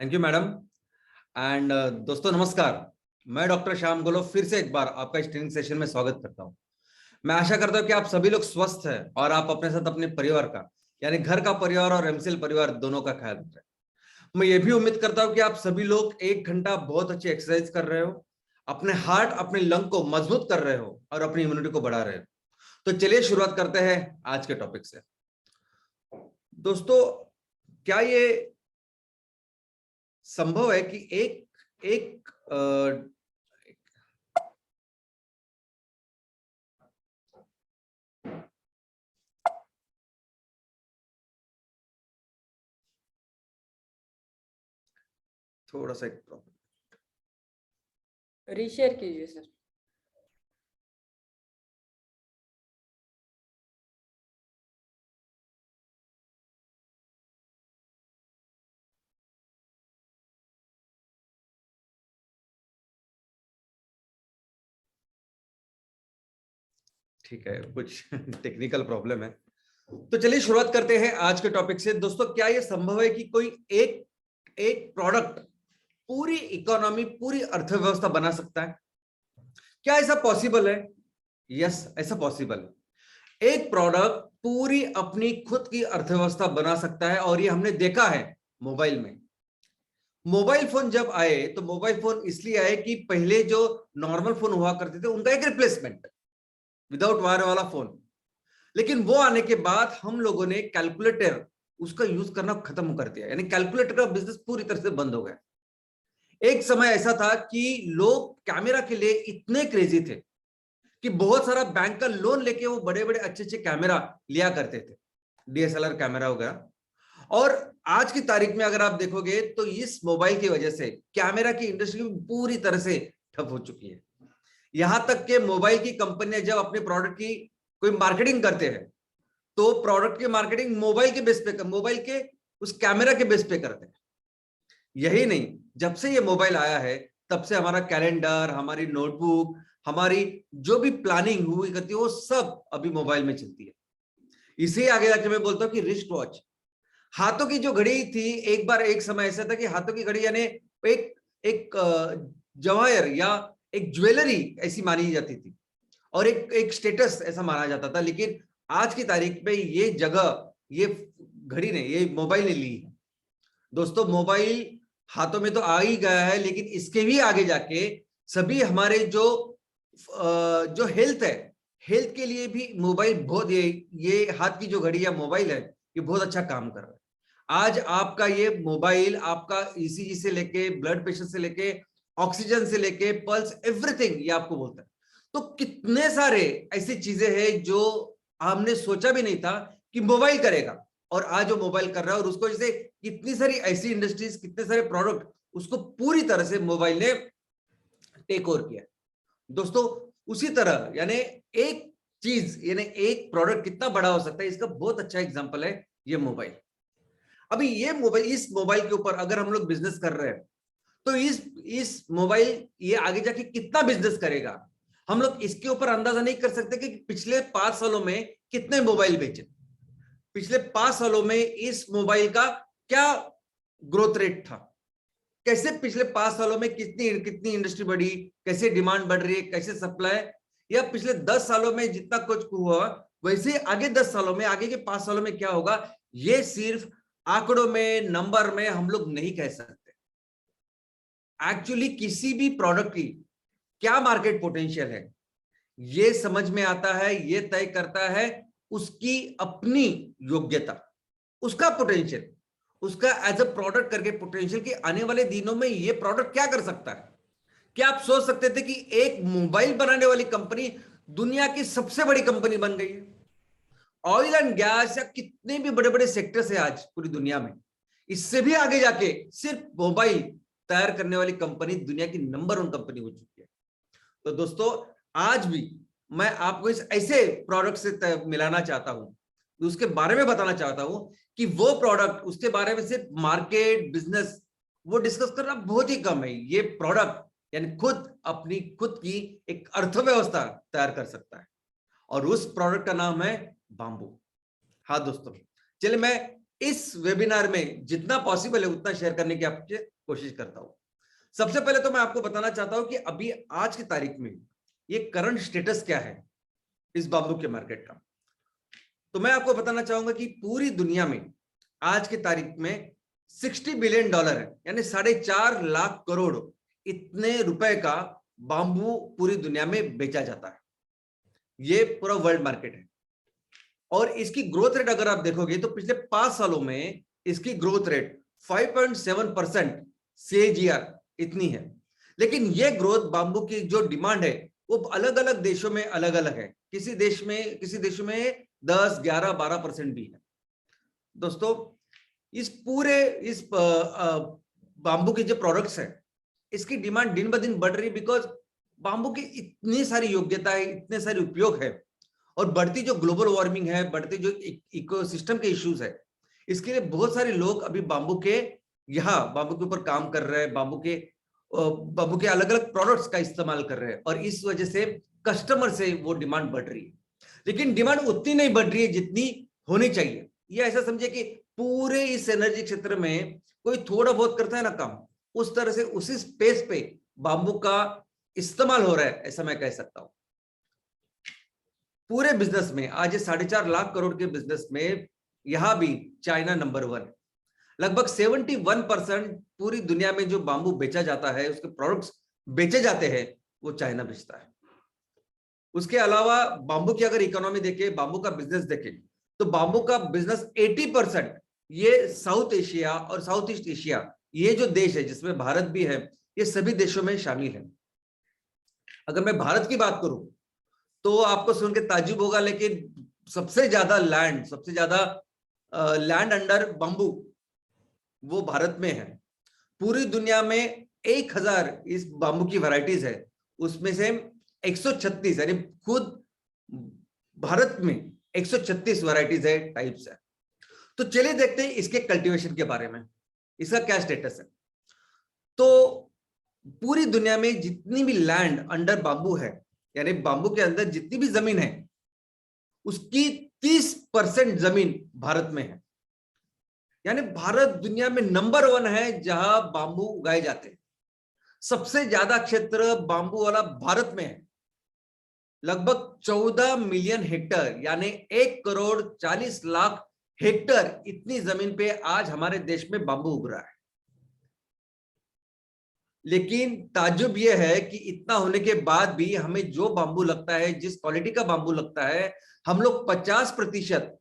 Thank you madam. And दोस्तों नमस्कार। मैं डॉक्टर श्याम गोलो फिर से एक बार आपका इस ट्रेनिंग सेशन में स्वागत करता हूं। मैं आशा करता हूं कि आप सभी लोग स्वस्थ हैं और आप अपने साथ अपने परिवार का यानी घर का परिवार और एमसीएल परिवार दोनों का ख्याल रख रहे हैं। मैं ये भी उम्मीद करता हूं कि आप सभी लोग 1 घंटा बहुत अच्छी एक्सरसाइज कर रहे हो, अपने हार्ट अपने लंग को मजबूत कर रहे हो और अपनी इम्यूनिटी को बढ़ा रहे हो। तो चलिए शुरुआत करते हैं आज के टॉपिक से। दोस्तों, क्या ये संभव है कि एक एक थोड़ा सा एक प्रॉब्लम, रीशेयर कीजिए सर। ठीक है, कुछ टेक्निकल प्रॉब्लम है। तो चलिए शुरुआत करते हैं आज के टॉपिक से। दोस्तों, क्या यह संभव है कि कोई एक एक प्रोडक्ट पूरी इकोनॉमी, पूरी अर्थव्यवस्था बना सकता है? क्या ऐसा पॉसिबल है? यस, ऐसा पॉसिबल है। एक प्रोडक्ट पूरी अपनी खुद की अर्थव्यवस्था बना सकता है और ये हमने देखा है मोबाइल में। मोबाइल फोन जब आए तो मोबाइल फोन इसलिए आए कि पहले जो नॉर्मल फोन हुआ करते थे उनका एक रिप्लेसमेंट, विदाउट वायर वाला फोन। लेकिन वो आने के बाद हम लोगों ने कैलकुलेटर उसका यूज करना खत्म कर दिया, यानी कैलकुलेटर का बिजनेस पूरी तरह से बंद हो गया। एक समय ऐसा था कि लोग कैमरा के लिए इतने क्रेजी थे कि बहुत सारा बैंक का लोन लेके वो बड़े बड़े अच्छे अच्छे कैमरा लिया करते थे, डीएसएलआर कैमरा वगैरह। और आज की तारीख में अगर आप देखोगे तो इस मोबाइल की वजह से कैमरा की इंडस्ट्री पूरी तरह से ठप हो चुकी है। यहां तक के मोबाइल की कंपनियां जब अपने प्रोडक्ट की कोई मार्केटिंग करते हैं तो प्रोडक्ट की मार्केटिंग मोबाइल के बेस पे, मोबाइल के उस कैमरा के बेस पे करते हैं। यही नहीं, जब से ये मोबाइल आया है तब से हमारा कैलेंडर, हमारी नोटबुक, हमारी जो भी प्लानिंग हुई करती है वो सब अभी मोबाइल में चलती है। इसे आगे जाके मैं बोलता हूँ कि रिस्ट वॉच, हाथों की जो घड़ी थी, एक बार एक समय ऐसा था कि हाथों की घड़ी यानी एक एक जवाहर या एक ज्वेलरी ऐसी मानी जाती थी और एक एक स्टेटस ऐसा माना जाता था। लेकिन आज की तारीख में ये जगह ये घड़ी ने, ये मोबाइल ने ली है। दोस्तों, मोबाइल हाथों में तो आ ही गया है, लेकिन इसके भी आगे जाके सभी हमारे जो हेल्थ है, हेल्थ के लिए भी मोबाइल बहुत, ये हाथ की जो घड़ी या मोबाइल है ये बहुत अच्छा काम कर रहा है। आज आपका ये मोबाइल आपका ईसीजी से लेके, ब्लड प्रेशर से लेके, ऑक्सीजन से लेके, पल्स, एवरीथिंग ये आपको बोलता है। तो कितने सारे ऐसी चीजें हैं जो हमने सोचा भी नहीं था कि मोबाइल करेगा, और आज वो मोबाइल कर रहा है। और उसको जैसे कितनी सारी ऐसी इंडस्ट्रीज, कितने सारे प्रोडक्ट उसको पूरी तरह से मोबाइल ने टेक ओवर किया। दोस्तों, उसी तरह यानी एक चीज यानी एक प्रोडक्ट कितना बड़ा हो सकता है, इसका बहुत अच्छा एग्जांपल है ये मोबाइल। अभी ये मोबाइल, इस मोबाइल के ऊपर अगर हम लोग बिजनेस कर रहे हैं तो इस मोबाइल ये आगे जाके कितना बिजनेस करेगा, हम लोग इसके ऊपर अंदाजा नहीं कर सकते कि पिछले 5 सालों में कितने मोबाइल बेचे, पिछले 5 सालों में इस मोबाइल का क्या ग्रोथ रेट था, कैसे पिछले 5 सालों में कितनी कितनी इंडस्ट्री बढ़ी, कैसे डिमांड बढ़ रही है, कैसे सप्लाई, या पिछले 10 सालों में जितना कुछ हुआ वैसे आगे 10 सालों में, आगे के 5 सालों में क्या होगा, ये सिर्फ आंकड़ों में, नंबर में हम लोग नहीं कह सकते। एक्चुअली किसी भी प्रोडक्ट की क्या मार्केट पोटेंशियल है ये समझ में आता है, ये तय करता है उसकी अपनी योग्यता, उसका पोटेंशियल, उसका एज अ प्रोडक्ट करके पोटेंशियल कि आने वाले दिनों में ये प्रोडक्ट क्या कर सकता है। क्या आप सोच सकते थे कि एक मोबाइल बनाने वाली कंपनी दुनिया की सबसे बड़ी कंपनी बन गई है? ऑयल एंड गैस या कितने भी बड़े बड़े सेक्टर्स है आज पूरी दुनिया में, इससे भी आगे जाके सिर्फ मोबाइल तैयार करने वाली कंपनी दुनिया की नंबर 1 कंपनी हो चुकी है। तो दोस्तों, आज भी मैं आपको इस ऐसे प्रोडक्ट से मिलाना चाहता हूं, उसके बारे में बताना चाहता हूं कि वो प्रोडक्ट, उसके बारे में सिर्फ मार्केट, बिजनेस वो डिस्कस करना बहुत ही कम है। ये प्रोडक्ट यानी खुद अपनी खुद की एक अर्थव्यवस्था तैयार कर सकता है और उस प्रोडक्ट का नाम है बांबू। हाँ दोस्तों, चलिए मैं इस वेबिनार में जितना पॉसिबल है उतना शेयर करने की आपसे कोशिश करता हूं। सबसे पहले तो मैं आपको बताना चाहता हूं कि अभी आज की तारीख में ये करंट स्टेटस क्या है इस बाम्बू के मार्केट का। तो मैं आपको बताना चाहूंगा कि पूरी दुनिया में आज की तारीख में $60 बिलियन है, यानी 4.5 लाख करोड़ इतने रुपए का बाम्बू पूरी दुनिया में बेचा जाता है। ये पूरा वर्ल्ड मार्केट है और इसकी ग्रोथ रेट अगर आप देखोगे तो पिछले 5 सालों में इसकी ग्रोथ रेट 5.7% CAGR इतनी है। लेकिन ये ग्रोथ बाम्बू की जो डिमांड है वो अलग अलग देशों में अलग अलग है। किसी देशों में 10, 11, 12% भी है। दोस्तों इस बाम्बू के जो प्रोडक्ट्स है इसकी डिमांड दिन ब दिन बढ़ रही है, बिकॉज बाम्बू की इतनी सारी योग्यता है, इतने सारे उपयोग है और बढ़ती जो ग्लोबल वार्मिंग है, बढ़ते जो इकोसिस्टम के इश्यूज है, इसके लिए बहुत सारे लोग अभी बाम्बू के ऊपर काम कर रहे हैं, बाम्बू के अलग अलग प्रोडक्ट्स का इस्तेमाल कर रहे हैं और इस वजह से कस्टमर से वो डिमांड बढ़ रही है। लेकिन डिमांड उतनी नहीं बढ़ रही है जितनी होनी चाहिए। ये ऐसा समझे कि पूरे इस एनर्जी क्षेत्र में कोई थोड़ा बहुत करता है ना काम, उस तरह से उसी स्पेस पे बाम्बू का इस्तेमाल हो रहा है, ऐसा मैं कह सकता हूं। पूरे बिजनेस में आज 4.5 लाख करोड़ के बिजनेस में यहां भी चाइना नंबर 1 है। लगभग 71% पूरी दुनिया में जो बाम्बू बेचा जाता है, उसके प्रोडक्ट्स बेचे जाते हैं, वो चाइना बेचता है। उसके अलावा बाम्बू की अगर इकोनॉमी देखें, बाम्बू का बिजनेस देखें, तो बाम्बू का बिजनेस 80% ये साउथ एशिया और साउथ ईस्ट एशिया, ये जो देश है जिसमें भारत भी है, ये सभी देशों में शामिल है। अगर मैं भारत की बात करूं तो आपको सुन के ताज्जुब होगा, लेकिन सबसे ज्यादा लैंड अंडर बंबू वो भारत में है। पूरी दुनिया में 1000 इस बाम्बू की वैरायटीज है, उसमें से 136 यानी खुद भारत में 136 वैरायटीज है, टाइप्स है। तो चलिए देखते हैं इसके कल्टीवेशन के बारे में, इसका क्या स्टेटस है। तो पूरी दुनिया में जितनी भी लैंड अंडर बाम्बू है, यानी बाम्बू के अंदर जितनी भी जमीन है, उसकी 30% जमीन भारत में है। यानी भारत दुनिया में नंबर 1 है जहां बाम्बू उगाए जाते हैं। सबसे ज्यादा क्षेत्र बाम्बू वाला भारत में है। लगभग 14 मिलियन हेक्टर यानी 1 करोड़ 40 लाख हेक्टर इतनी जमीन पे आज हमारे देश में बाम्बू उग रहा है। लेकिन ताज्जुब यह है कि इतना होने के बाद भी हमें जो बाम्बू लगता है, जिस क्वालिटी का बाम्बू लगता है, हम लोग 50%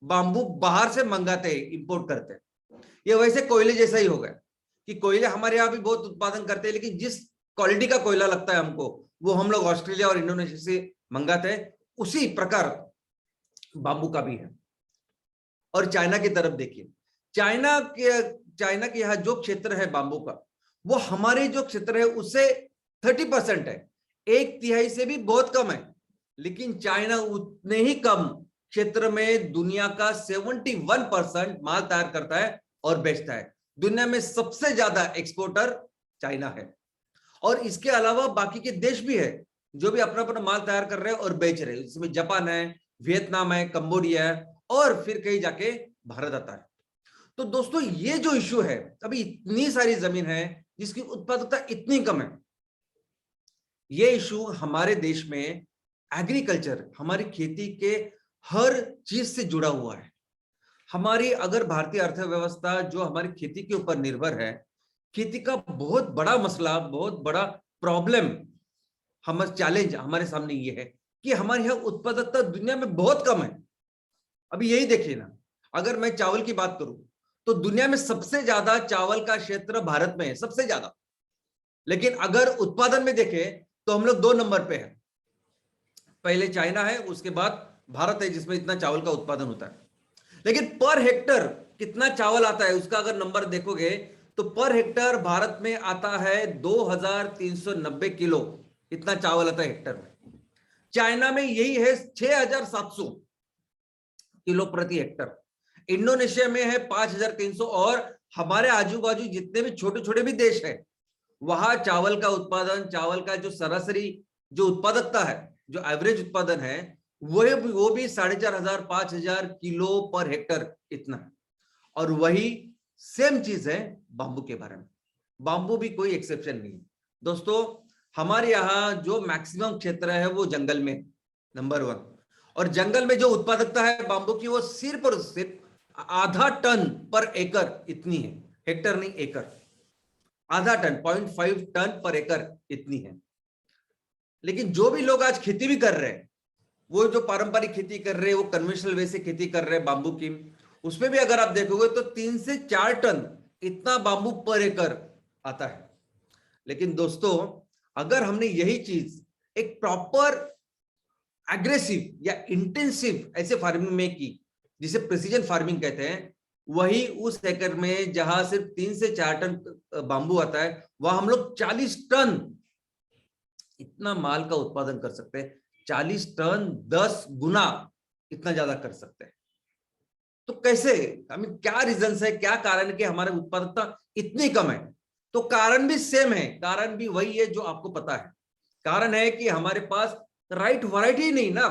बाम्बू बाहर से मंगाते हैं, इंपोर्ट करते हैं। ये वैसे कोयले जैसा ही होगा कि कोयले हमारे यहाँ भी बहुत उत्पादन करते हैं, लेकिन जिस क्वालिटी का कोयला लगता है हमको, वो हम लोग ऑस्ट्रेलिया और इंडोनेशिया से मंगाते हैं। उसी प्रकार बाम्बू का भी है। और चाइना की तरफ देखिए, चाइना के यहाँ जो क्षेत्र है बाम्बू का, वो हमारे जो क्षेत्र है उससे 30% है, 1/3 से भी बहुत कम है। लेकिन चाइना उतने ही कम क्षेत्र में दुनिया का 71% माल तैयार करता है और बेचता है। दुनिया में सबसे ज्यादा एक्सपोर्टर चाइना है। और इसके अलावा बाकी के देश भी है जो भी अपना अपना माल तैयार कर रहे हैं और बेच रहे हैं। इसमें जापान है, वियतनाम है, कंबोडिया है और फिर कहीं जाके भारत आता है। तो दोस्तों ये जो इश्यू है, अभी इतनी सारी जमीन है जिसकी उत्पादकता इतनी कम है, ये इशू हमारे देश में एग्रीकल्चर, हमारी खेती के हर चीज से जुड़ा हुआ है। हमारी अगर भारतीय अर्थव्यवस्था जो हमारी खेती के ऊपर निर्भर है, खेती का बहुत बड़ा मसला, बहुत बड़ा प्रॉब्लम, हमारा चैलेंज हमारे सामने ये है कि हमारे यहाँ उत्पादकता दुनिया में बहुत कम है। अभी यही देखिए ना, अगर मैं चावल की बात करूं तो दुनिया में सबसे ज्यादा चावल का क्षेत्र भारत में है, सबसे ज्यादा। लेकिन अगर उत्पादन में देखें तो हम लोग 2 नंबर पे हैं। पहले चाइना है, उसके बाद भारत है जिसमें इतना चावल का उत्पादन होता है। लेकिन पर हेक्टर कितना चावल आता है उसका अगर नंबर देखोगे तो पर हेक्टर भारत में आता है 2390 किलो, इतना चावल आता है हेक्टर में। चाइना में यही है 6700 किलो प्रति हेक्टर। इंडोनेशिया में है 5300 और हमारे आजू बाजू जितने भी छोटे छोटे भी देश है, वहां चावल का उत्पादन, चावल का जो सरासरी जो उत्पादकता है, जो एवरेज उत्पादन है, वो भी 4500 5000 किलो पर हेक्टर इतना है। और वही सेम चीज है बांबू के बारे में। बांबू भी कोई एक्सेप्शन नहीं है दोस्तों। हमारे यहाँ जो मैक्सिमम क्षेत्र है वो जंगल में, नंबर 1। और जंगल में जो उत्पादकता है बांबू की वो सिर्फ और सिर्फ आधा टन पर एकड़ इतनी है। हेक्टर नहीं, एकड़। आधा टन, 0.5 टन पर एकड़ इतनी है। लेकिन जो भी लोग आज खेती भी कर रहे हैं, वो जो पारंपरिक खेती कर रहे हैं, वो कन्वेंशनल वे से खेती कर रहे हैं बांबू की, उसमें भी अगर आप देखोगे तो 3 से 4 टन इतना बांबू पर एकड़ आता है। लेकिन दोस्तों अगर हमने यही चीज एक प्रॉपर एग्रेसिव या इंटेंसिव ऐसे फार्मिंग में की, जिसे प्रिसीजन फार्मिंग कहते हैं, वही उस एकड़ में जहां सिर्फ 3 से 4 टन बांबू आता है, वहां हम लोग 40 टन इतना माल का उत्पादन कर सकते हैं। 40 टन 10 गुना इतना ज्यादा कर सकते हैं। तो कैसे, क्या रीजन है, क्या कारण है कि हमारे उत्पादकता इतनी कम है? तो कारण भी सेम है, कारण भी वही है जो आपको पता है। कारण है कि हमारे पास राइट वैरायटी नहीं ना।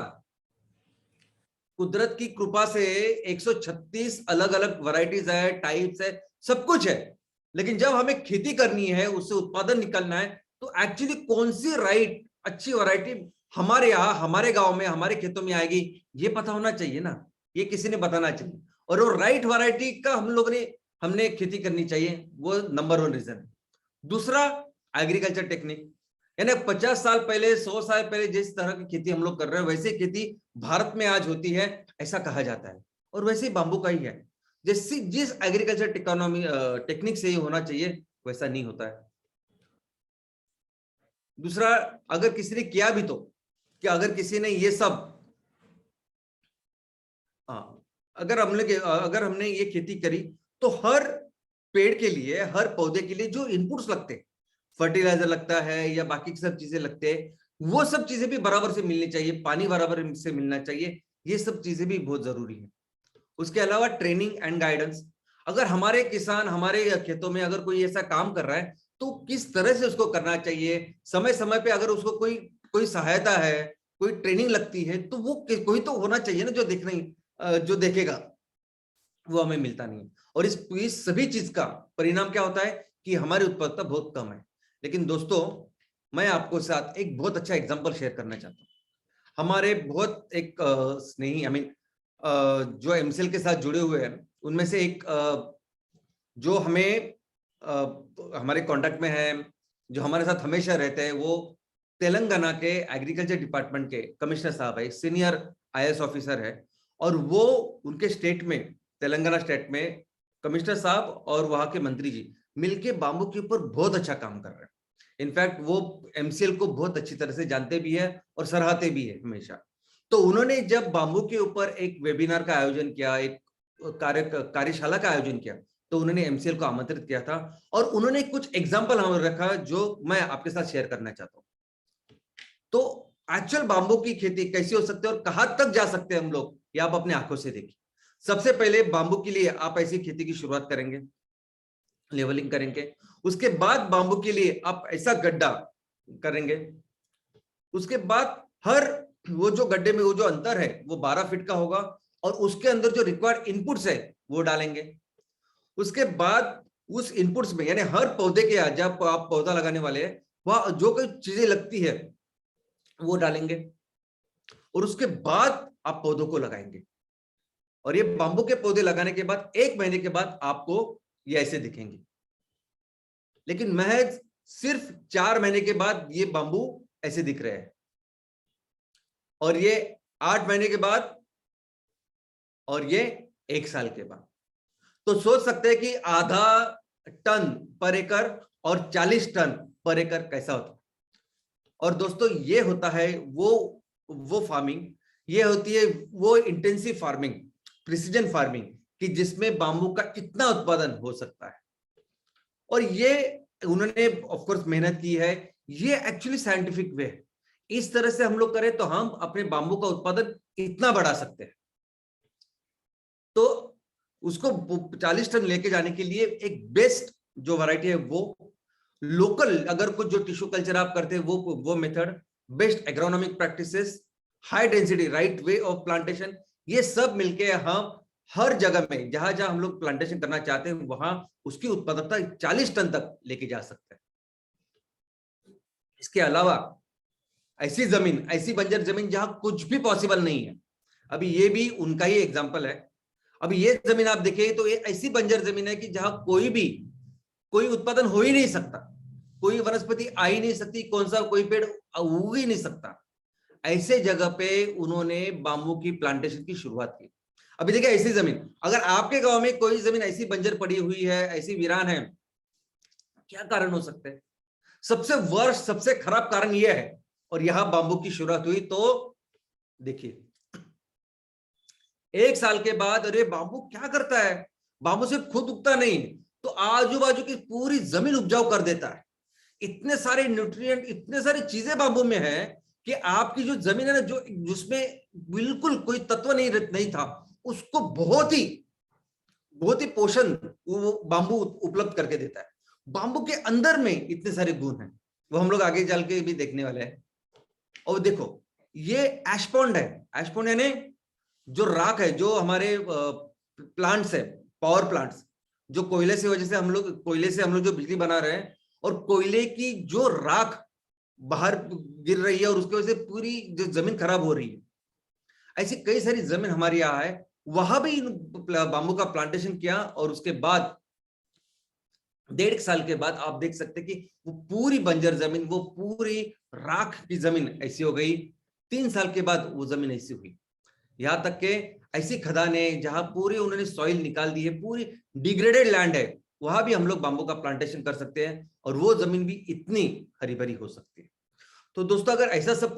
कुदरत की कृपा से 136 अलग अलग वैरायटीज है, टाइप्स है, सब कुछ है। लेकिन जब हमें खेती करनी है, उससे उत्पादन निकलना है, तो एक्चुअली कौन सी राइट अच्छी वैरायटी हमारे यहाँ, हमारे गांव में, हमारे खेतों में आएगी, ये पता होना चाहिए ना। ये किसी ने बताना चाहिए, और वो राइट वैरायटी का हमने खेती करनी चाहिए। वो नंबर 1 रीजन है। दूसरा, एग्रीकल्चर टेक्निक, यानी 50 साल पहले, 100 साल पहले जिस तरह की खेती हम लोग कर रहे हैं, वैसे खेती भारत में आज होती है, ऐसा कहा जाता है। और वैसे ही बांबू का ही है। जिस एग्रीकल्चर टेक्निक से ये होना चाहिए, वैसा नहीं होता है। दूसरा, अगर किसी ने किया भी तो, कि अगर किसी ने ये सब, अगर हमने ये खेती करी, तो हर पेड़ के लिए, हर पौधे के लिए जो इनपुट्स लगते हैं, फर्टिलाइजर लगता है या बाकी सब चीजें लगते हैं, वो सब चीजें भी बराबर से मिलनी चाहिए, पानी बराबर से मिलना चाहिए। ये सब चीजें भी बहुत जरूरी है। उसके अलावा ट्रेनिंग एंड गाइडेंस, अगर हमारे किसान हमारे खेतों में अगर कोई ऐसा काम कर रहा है, तो किस तरह से उसको करना चाहिए, समय समय पे अगर उसको कोई सहायता है, कोई ट्रेनिंग लगती है, तो वो कोई तो होना चाहिए ना जो देखेगा। वो हमें मिलता नहीं है। और इस सभी चीज का परिणाम क्या होता है कि हमारी उत्पादकता बहुत कम है। लेकिन दोस्तों, मैं आपको साथ एक बहुत अच्छा एग्जांपल शेयर करना चाहता हूँ। हमारे बहुत एक स्नेही, जो एमसीएल के साथ जुड़े हुए हैं, उनमें से एक जो हमें हमारे कांटेक्ट में है, जो हमारे साथ हमेशा रहते हैं, वो तेलंगाना के एग्रीकल्चर डिपार्टमेंट के कमिश्नर साहब है, सीनियर आईएएस ऑफिसर है। और वो उनके स्टेट में, तेलंगाना स्टेट में, कमिश्नर साहब और वहां के मंत्री जी मिलके बांबू के ऊपर बहुत अच्छा काम कर रहे हैं। इनफैक्ट वो एमसीएल को बहुत अच्छी तरह से जानते भी है और सराहते भी है हमेशा। तो उन्होंने जब बांबू के ऊपर एक वेबिनार का आयोजन किया, एक कार्यशाला का आयोजन किया, तो उन्होंने एमसीएल को आमंत्रित किया था, और उन्होंने कुछ एग्जाम्पल हमें रखा जो मैं आपके साथ शेयर करना चाहता हूँ। तो एक्चुअल बांबू की खेती कैसी हो सकती है और कहां तक जा सकते हैं हम लोग, ये आप अपने आंखों से देखिए। सबसे पहले बांबू के लिए आप ऐसी खेती की शुरुआत करेंगे, लेवलिंग करेंगे। उसके बाद बांबू के लिए आप ऐसा गड्ढा करेंगे। उसके बाद हर वो जो गड्ढे में वो जो अंतर है वो 12 फीट का होगा, और उसके अंदर जो रिक्वायर्ड इनपुट्स है वो डालेंगे। उसके बाद उस इनपुट्स में, यानी हर पौधे के, जब आप पौधा लगाने वाले हैं, वह जो कोई चीजें लगती है वो डालेंगे, और उसके बाद आप पौधों को लगाएंगे। और ये बांबू के पौधे लगाने के बाद 1 महीने के बाद आपको ये ऐसे दिखेंगे। लेकिन महज सिर्फ 4 महीने के बाद ये बांबू ऐसे दिख रहे हैं, और ये 8 महीने के बाद, और ये 1 साल के बाद। तो सोच सकते हैं कि आधा टन पर एकड़ और 40 टन पर एकड़ कैसा होता है। और दोस्तों, ये होता है वो फार्मिंग, ये होती है वो इंटेंसिव फार्मिंग, प्रिसीजन फार्मिंग, कि जिसमें बांबू का इतना उत्पादन हो सकता है। और ये उन्होंने ऑफ कोर्स मेहनत की है। ये एक्चुअली साइंटिफिक वे है। इस तरह से हम लोग करें तो हम अपने बांबू का उत्पादन इतना बढ़ा सकते हैं। तो उसको 40 टन लेके जाने के लिए एक बेस्ट जो वैरायटी है वो लोकल, अगर कुछ जो टिश्यू कल्चर आप करते हैं वो method, best agronomic practices, high density, right way of plantation, ये सब मिलके हम हर जगह में जहां जहां हम लोग प्लांटेशन करना चाहते हैं वहां उसकी उत्पादकता 40 टन तक लेके जा सकते हैं। इसके अलावा ऐसी जमीन, ऐसी बंजर जमीन जहां कुछ भी पॉसिबल नहीं है, अभी ये भी उनका ही एग्जांपल है। अभी ये जमीन आप देखिए तो ये ऐसी बंजर जमीन है कि जहां कोई उत्पादन हो ही नहीं सकता, कोई वनस्पति आ ही नहीं सकती, कौन सा कोई पेड़ उग ही नहीं सकता। ऐसे जगह पे उन्होंने बाम्बू की प्लांटेशन की शुरुआत की। अभी देखिए ऐसी जमीन, अगर आपके गांव में कोई जमीन ऐसी बंजर पड़ी हुई है, ऐसी वीरान है, क्या कारण हो सकते हैं? सबसे वर्स्ट, सबसे खराब कारण यह है। और यहां बाम्बू की शुरुआत हुई तो देखिए 1 साल के बाद, अरे बाम्बू क्या करता है, बाम्बू सिर्फ खुद उगता नहीं तो आजू बाजू की पूरी जमीन उपजाऊ कर देता है। इतने सारे न्यूट्रिएंट, इतने सारी चीजें बाम्बू में है कि आपकी जो जमीन है ना, जो जिसमें बिल्कुल कोई तत्व नहीं था, उसको बहुत ही पोषण वो बाम्बू उपलब्ध करके देता है। बाम्बू के अंदर में इतने सारे गुण हैं, वो हम लोग आगे चल के भी देखने वाले हैं। और देखो ये एश पॉन्ड है। एश पॉन्ड यानी जो राख है, जो हमारे प्लांट्स है, पावर प्लांट्स, जो कोयले से वजह से हम लोग जो बिजली बना रहे हैं, और कोयले की जो राख बाहर गिर रही है और उसकी वजह से पूरी जो जमीन खराब हो रही है, ऐसी कई सारी जमीन हमारे यहाँ है। वहां भी बाम्बू का प्लांटेशन किया और उसके बाद 1.5 साल के बाद आप देख सकते कि वो पूरी बंजर जमीन, वो पूरी राख की जमीन ऐसी हो गई। 3 साल के बाद वो जमीन ऐसी हुई। यहां तक के ऐसी खदानें जहां पूरी उन्होंने सॉइल निकाल दी है, पूरी डिग्रेडेड लैंड है, वहां भी हम लोग बाम्बू का प्लांटेशन कर सकते हैं और वो जमीन भी इतनी हरी भरी हो सकती है। तो दोस्तों अगर ऐसा सब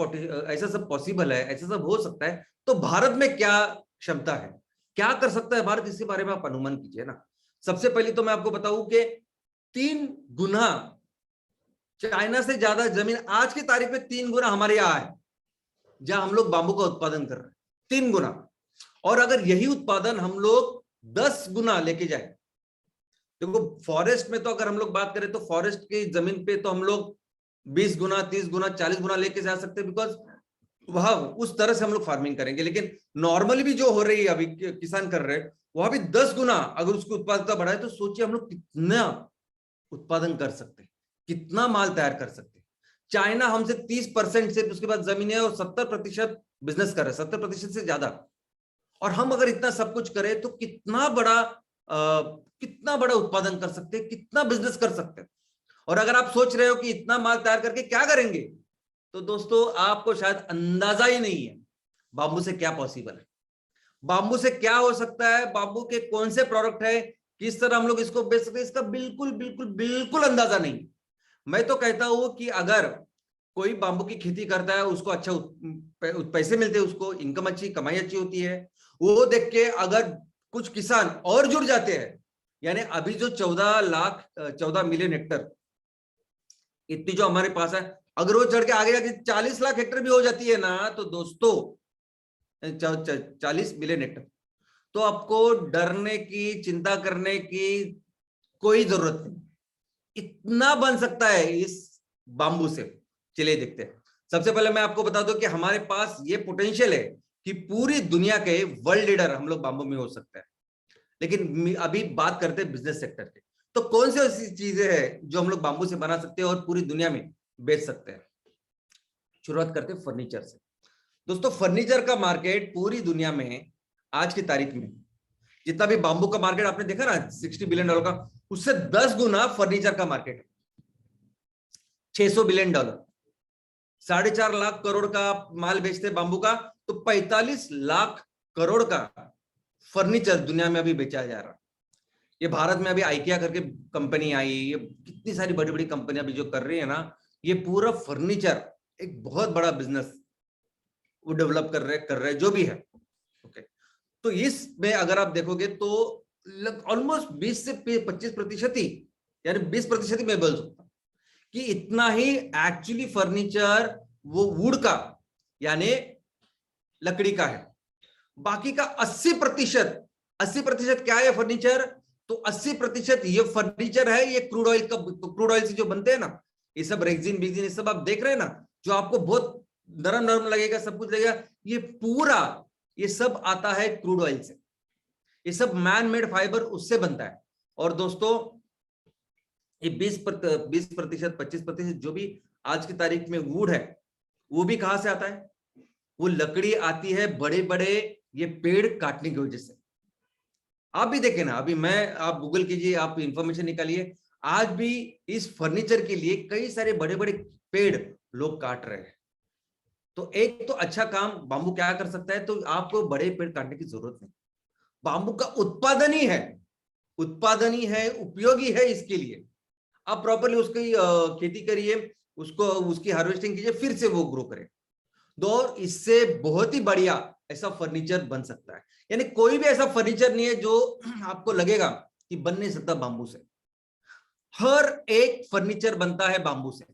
पॉसिबल है, ऐसा सब हो सकता है, तो भारत में क्या क्षमता है, क्या कर सकता है भारत, इसके बारे में आप अनुमान कीजिए ना। सबसे पहले तो मैं आपको बताऊं कि 3 गुना चाइना से ज्यादा जमीन आज की तारीख में 3 गुना हमारे यहाँ है, जहां हम लोग बाम्बू का उत्पादन कर रहे हैं, 3 गुना। और अगर यही उत्पादन हम लोग 10 गुना लेके जाए, देखो फॉरेस्ट में तो अगर हम लोग बात करें तो फॉरेस्ट की जमीन पे तो हम लोग 20 गुना, 30 गुना, 40 गुना लेके जा सकते हैं, बिकॉज वहां उस तरह से हम लोग फार्मिंग करेंगे। लेकिन नॉर्मली भी जो हो रही है अभी किसान कर रहे हैं, वहां भी 10 गुना अगर उसकी उत्पादकता बढ़ाए तो सोचिए हम लोग कितना उत्पादन कर सकते हैं, कितना माल तैयार कर सकते हैं। चाइना हमसे 30% से उसके बाद जमीन है और 70% बिजनेस कर रहे हैं, 70% से ज्यादा। और हम अगर इतना सब कुछ करें तो कितना बड़ा उत्पादन कर सकते हैं, कितना बिजनेस कर सकते हैं। और अगर आप सोच रहे हो कि इतना माल तैयार करके क्या करेंगे, तो दोस्तों आपको शायद अंदाजा ही नहीं है बाम्बू से क्या पॉसिबल है, बाम्बू से क्या हो सकता है, बाम्बू के कौन से प्रोडक्ट है, किस तरह हम लोग इसको बेच सकते हैं, इसका बिल्कुल बिल्कुल बिल्कुल अंदाजा नहीं। मैं तो कहता हूं कि अगर कोई बाम्बू की खेती करता है, उसको अच्छा पैसे मिलते हैं, उसको इनकम अच्छी, कमाई अच्छी होती है, वो देख के अगर कुछ किसान और जुड़ जाते हैं, यानी अभी जो 14 मिलियन हेक्टर इतनी जो हमारे पास है, अगर वो चढ़ के आगे जाके 40 लाख हेक्टर भी हो जाती है ना, तो दोस्तों 40 मिलियन हेक्टर, तो आपको डरने की, चिंता करने की कोई जरूरत नहीं। इतना बन सकता है इस बाम्बू से। चलिए देखते हैं। सबसे पहले मैं आपको बता दूं कि हमारे पास ये पोटेंशियल है कि पूरी दुनिया के वर्ल्ड लीडर हम लोग बाम्बू में हो सकते हैं। लेकिन अभी बात करते हैं बिजनेस सेक्टर के, तो कौन सी ऐसी चीजें हैं जो हम लोग बाम्बू से बना सकते हैं और पूरी दुनिया में बेच सकते हैं। शुरुआत करते हैं फर्नीचर से। दोस्तों फर्नीचर का मार्केट पूरी दुनिया में आज की तारीख में जितना भी बाम्बू का मार्केट आपने देखा ना $60 बिलियन का, उससे 10 गुना फर्नीचर का मार्केट है। $600 बिलियन, 4.5 लाख करोड़ का माल बेचते बाम्बू का, तो 45 लाख करोड़ का फर्नीचर दुनिया में अभी बेचा जा रहा है। ये भारत में अभी आइकिया करके कंपनी आई, ये कितनी सारी बड़ी बड़ी कंपनियां अभी जो कर रही है ना, ये पूरा फर्नीचर एक बहुत बड़ा बिजनेस वो डेवलप कर रहे जो भी है। ओके, तो इसमें अगर आप देखोगे तो ऑलमोस्ट 20 से 25% ही, यानी 20% ही मैं बोल सकता हूं कि इतना ही एक्चुअली फर्नीचर वो वुड का यानी लकड़ी का है। बाकी का 80% क्या है फर्नीचर, तो 80% ये फर्नीचर है, ये क्रूड ऑयल से जो बनते हैं ना, ये सब रेक्सिन बिक्सिन ये सब आप देख रहे हैं ना, जो आपको बहुत नरम नरम लगेगा, सब कुछ लगेगा, ये पूरा ये सब आता है क्रूड ऑयल से। ये सब मैन मेड फाइबर उससे बनता है। और दोस्तों ये 20%, 25% जो भी आज की तारीख में वुड है, वो भी कहां से आता है? वो लकड़ी आती है बड़े बड़े ये पेड़ काटने की वजह से। आप भी देखें ना, अभी आप गूगल कीजिए, आप इंफॉर्मेशन निकालिए, आज भी इस फर्नीचर के लिए कई सारे बड़े बड़े पेड़ लोग काट रहे हैं। तो एक तो अच्छा काम बांबू क्या कर सकता है, तो आपको बड़े पेड़ काटने की जरूरत नहीं, बांबू का उत्पादन ही है, उपयोगी है इसके लिए। आप प्रॉपरली उसकी खेती करिए, उसकी हार्वेस्टिंग कीजिए, फिर से वो ग्रो करे। तो इससे बहुत ही बढ़िया ऐसा फर्नीचर बन सकता है। यानी कोई भी ऐसा फर्नीचर नहीं है जो आपको लगेगा कि बन नहीं सकता बांबू से। हर एक फर्नीचर बनता है बांबू से,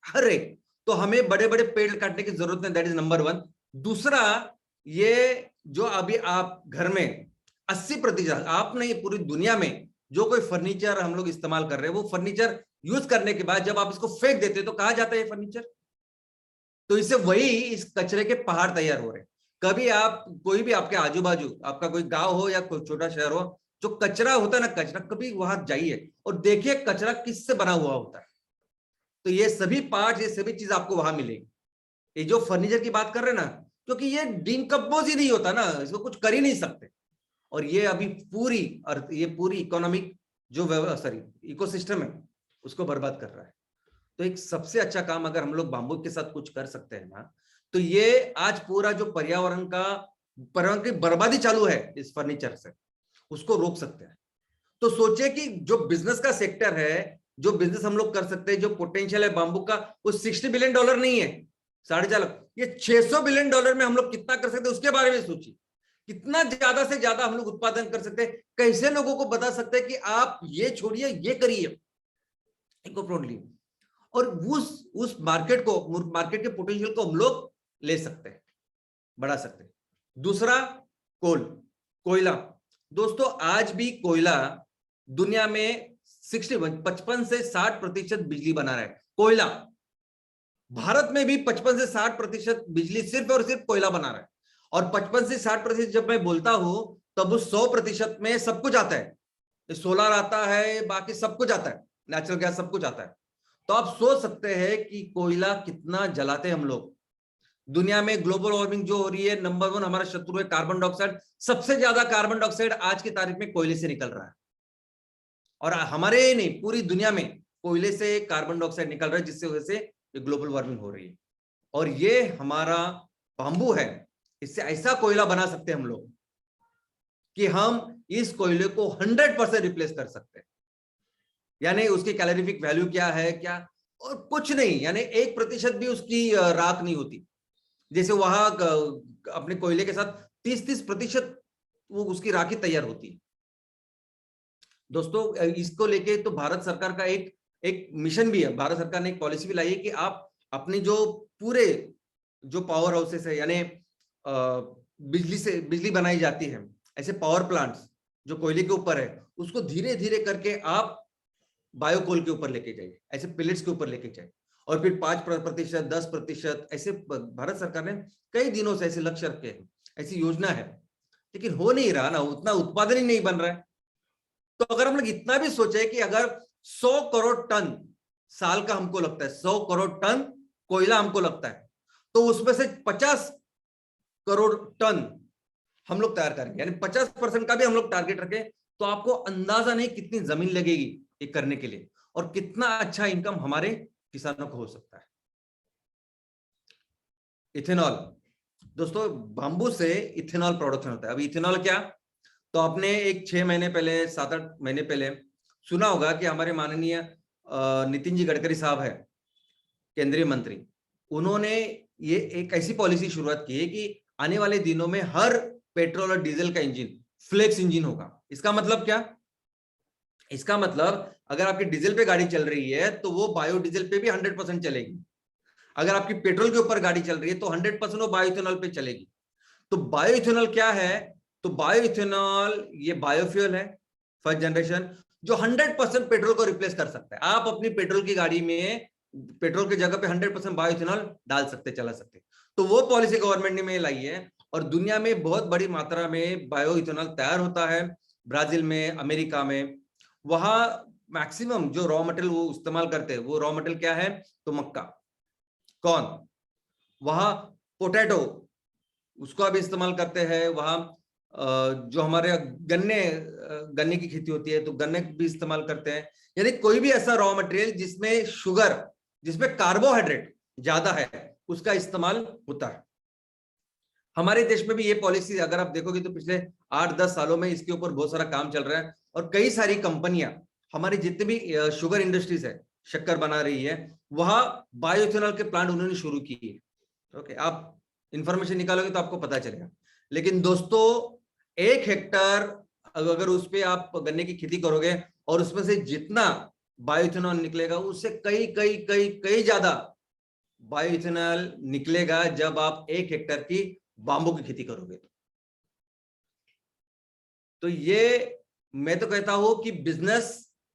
हर एक। तो हमें बड़े बड़े पेड़ काटने की जरूरत नहीं, दैट इज नंबर 1। दूसरा, ये जो अभी आप घर में 80%, आप नहीं पूरी दुनिया में जो कोई फर्नीचर हम लोग इस्तेमाल कर रहे हैं, वो फर्नीचर यूज करने के बाद जब आप इसको फेंक देते हैं तो कहा जाता है ये फर्नीचर। तो इससे वही इस कचरे के पहाड़ तैयार हो रहे हैं। कभी आप कोई भी आपके आजू बाजू, आपका कोई गांव हो या कोई छोटा शहर हो, जो कचरा होता है ना, कचरा, कभी वहां जाइए और देखिए कचरा किससे बना हुआ होता है। तो ये सभी पार्ट, ये सभी चीज आपको वहां मिलेगी। ये जो फर्नीचर की बात कर रहे हैं ना, क्योंकि ये डिकम्पोज ही नहीं होता ना, इसको कुछ कर ही नहीं सकते। और ये अभी ये पूरी इकोनॉमिक जो सॉरी इकोसिस्टम है उसको बर्बाद कर रहा है। तो एक सबसे अच्छा काम अगर हम लोग बांबू के साथ कुछ कर सकते हैं ना, तो ये आज पूरा जो पर्यावरण की बर्बादी चालू है इस फर्नीचर से, उसको रोक सकते हैं। तो सोचिए कि जो बिजनेस का सेक्टर है, जो बिजनेस हम लोग कर सकते हैं, जो पोटेंशियल है बांबू का, वो $60 बिलियन नहीं है, 4.5 लाख, ये $600 बिलियन में हम लोग कितना कर सकते हैं उसके बारे में सोचिए। कितना ज्यादा से ज्यादा हम लोग उत्पादन कर सकते हैं, कैसे लोगों को बता सकते हैं कि आप ये छोड़िए, ये करिए इको फ्रेंडली। और उस मार्केट के पोटेंशियल को हम लोग ले सकते हैं, बढ़ा सकते हैं। दूसरा, कोयला। दोस्तों आज भी कोयला दुनिया में 55 से 60% बिजली बना रहा है कोयला। भारत में भी 55 से 60% बिजली सिर्फ और सिर्फ कोयला बना रहा है। और 55 से 60% जब मैं बोलता हूं, तब उस 100% में सब कुछ आता है, सोलर आता है, बाकी सब कुछ आता है, नेचुरल गैस सब कुछ आता है। तो आप सोच सकते हैं कि कोयला कितना जलाते हैं हम लोग। दुनिया में ग्लोबल वार्मिंग जो हो रही है, नंबर 1 हमारा शत्रु है कार्बन डाइऑक्साइड। सबसे ज्यादा कार्बन डाइऑक्साइड आज की तारीख में कोयले से निकल रहा है। और हमारे नहीं, पूरी दुनिया में कोयले से कार्बन डाइऑक्साइड निकल रहा है, जिससे वजह से ग्लोबल वार्मिंग हो रही है। और ये हमारा बांबू है, इससे ऐसा कोयला बना सकते हैं हम लोग कि हम इस कोयले को 100% रिप्लेस कर सकते हैं। यानी उसकी कैलोरीफिक वैल्यू क्या है, क्या, और कुछ नहीं, यानी 1% भी उसकी राख नहीं होती। जैसे वहां अपने कोयले के साथ 30% वो उसकी राखी तैयार होती है। दोस्तों इसको लेके तो भारत सरकार का एक मिशन भी है, भारत सरकार ने एक पॉलिसी भी लाई है कि आप अपनी जो पूरे जो पावर हाउसेस है, यानी बिजली बनाई जाती है, ऐसे पावर प्लांट्स जो कोयले के ऊपर है, उसको धीरे धीरे करके आप बायोकोल के ऊपर लेके जाइए, ऐसे पिलेट्स के ऊपर लेके जाइए। और फिर 5%, 10% ऐसे भारत सरकार ने कई दिनों से ऐसे लक्ष्य रखे हैं, ऐसी योजना है, लेकिन हो नहीं रहा ना, उतना उत्पादन ही नहीं बन रहा है। तो अगर हम लोग इतना भी सोचे कि अगर 100 करोड़ टन साल का हमको लगता है, 100 करोड़ टन कोयला हमको लगता है, तो उसमें से 50 करोड़ टन हम लोग तैयार करेंगे, यानी 50% का भी हम लोग टारगेट रखें, तो आपको अंदाजा नहीं कितनी जमीन लगेगी ये करने के लिए, और कितना अच्छा इनकम हमारे किसानों को हो सकता है। इथेनॉल। दोस्तों बांबू से इथेनॉल प्रोडक्शन होता है। अभी इथेनॉल क्या, तो आपने एक 6 महीने पहले, 7-8 महीने पहले सुना होगा कि हमारे माननीय नितिन जी गडकरी साहब है, केंद्रीय मंत्री, उन्होंने ये एक ऐसी पॉलिसी शुरुआत की है कि आने वाले दिनों में हर पेट्रोल और डीजल का इंजन फ्लेक्स इंजन होगा। इसका मतलब क्या, इसका मतलब अगर आपकी डीजल पे गाड़ी चल रही है तो वो बायोडीजल पे भी 100% चलेगी। अगर आपकी पेट्रोल के ऊपर गाड़ी चल रही है तो 100% वो बायोइथेनॉल पे चलेगी। तो बायोइथेनॉल क्या है, तो बायोइथेनॉल ये बायोफ्यूल है, फर्स्ट जनरेशन, जो 100% पेट्रोल को रिप्लेस कर सकता है। आप अपनी पेट्रोल की गाड़ी में पेट्रोल की जगह पे 100% बायोइथेनॉल डाल सकते, चला सकते। तो वो पॉलिसी गवर्नमेंट ने लाई है, और दुनिया में बहुत बड़ी मात्रा में बायो इथेनॉल तैयार होता है। ब्राजील में, अमेरिका में, वहां मैक्सिमम जो रॉ मटेरियल वो इस्तेमाल करते हैं, वो रॉ मटेरियल क्या है? तो मक्का, कॉर्न, वहां पोटैटो, उसको भी इस्तेमाल करते हैं। वहां जो हमारे गन्ने की खेती होती है तो गन्ने भी इस्तेमाल करते हैं। यानी कोई भी ऐसा रॉ मटेरियल जिसमें शुगर, जिसमें कार्बोहाइड्रेट ज्यादा है, उसका इस्तेमाल होता है। हमारे देश में भी ये पॉलिसी अगर आप देखोगे तो पिछले 8-10 सालों में इसके ऊपर बहुत सारा काम चल रहा है और कई सारी कंपनियां, हमारी जितनी भी शुगर इंडस्ट्रीज है, शक्कर बना रही है, वहां बायोइथेनॉल के प्लांट उन्होंने शुरू किए। ओके, आप इंफॉर्मेशन निकालोगे तो आपको पता चलेगा। लेकिन दोस्तों, 1 हेक्टर अगर उस पर आप गन्ने की खेती करोगे और उसमें से जितना बायोइथेनॉल निकलेगा उससे कई कई कई कई ज्यादा बायोइथेनॉल निकलेगा जब आप 1 हेक्टर की बांबू की खेती करोगे। तो ये मैं तो कहता हूं कि बिजनेस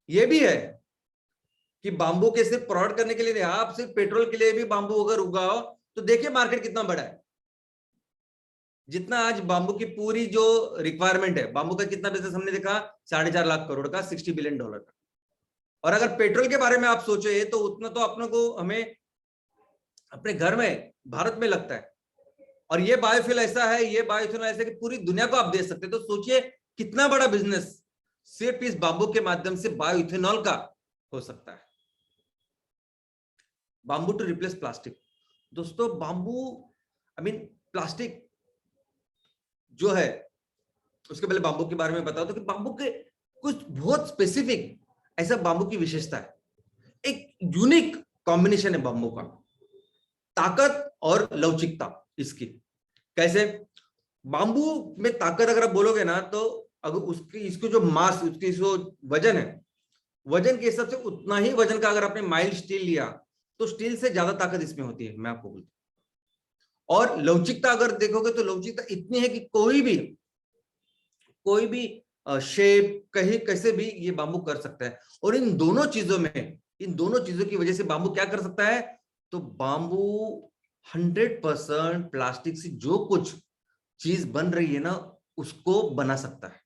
ये भी है कि बांबू के सिर्फ प्रोडक्ट करने के लिए नहीं, आप सिर्फ पेट्रोल के लिए भी बांबू अगर उगाओ तो देखिए मार्केट कितना बड़ा है। जितना आज बांबू की पूरी जो रिक्वायरमेंट है, बांबू का कितना बिजनेस हमने देखा, 4.5 लाख करोड़ का, $60 बिलियन का। और अगर पेट्रोल के बारे में आप सोचे तो उतना तो अपने को, हमें अपने घर में, भारत में लगता है। और ये बायोफ्यूल ऐसा है, ये बायोइथेनॉल ऐसा है कि पूरी दुनिया को आप दे सकते हैं। तो सोचिए कितना बड़ा बिजनेस सिर्फ इस बांबू के माध्यम से बायोइथेनॉल का हो सकता है। Bamboo to replace plastic. दोस्तों, बांबू, प्लास्टिक जो है, उसके पहले बांबू के बारे में बताओ तो कि बांबू के कुछ बहुत स्पेसिफिक ऐसा बांबू की विशेषता है, एक यूनिक कॉम्बिनेशन है बांबू का, ताकत और लवचिकता इसकी। कैसे? बांबू में ताकत अगर आप बोलोगे ना, तो अगर उसकी, इसको जो मास, उसकी जो वजन है, वजन के हिसाब से उतना ही वजन का अगर आपने माइल्ड स्टील लिया तो स्टील से ज्यादा ताकत इसमें होती है, मैं आपको बोलता हूं। और लवचिकता अगर देखोगे तो लवचिकता इतनी है कि कोई भी शेप कहीं कैसे भी ये बांबू कर सकता है। और इन दोनों चीजों की वजह से बांबू क्या कर सकता है? तो बांबू 100% प्लास्टिक से जो कुछ चीज बन रही है ना, उसको बना सकता है।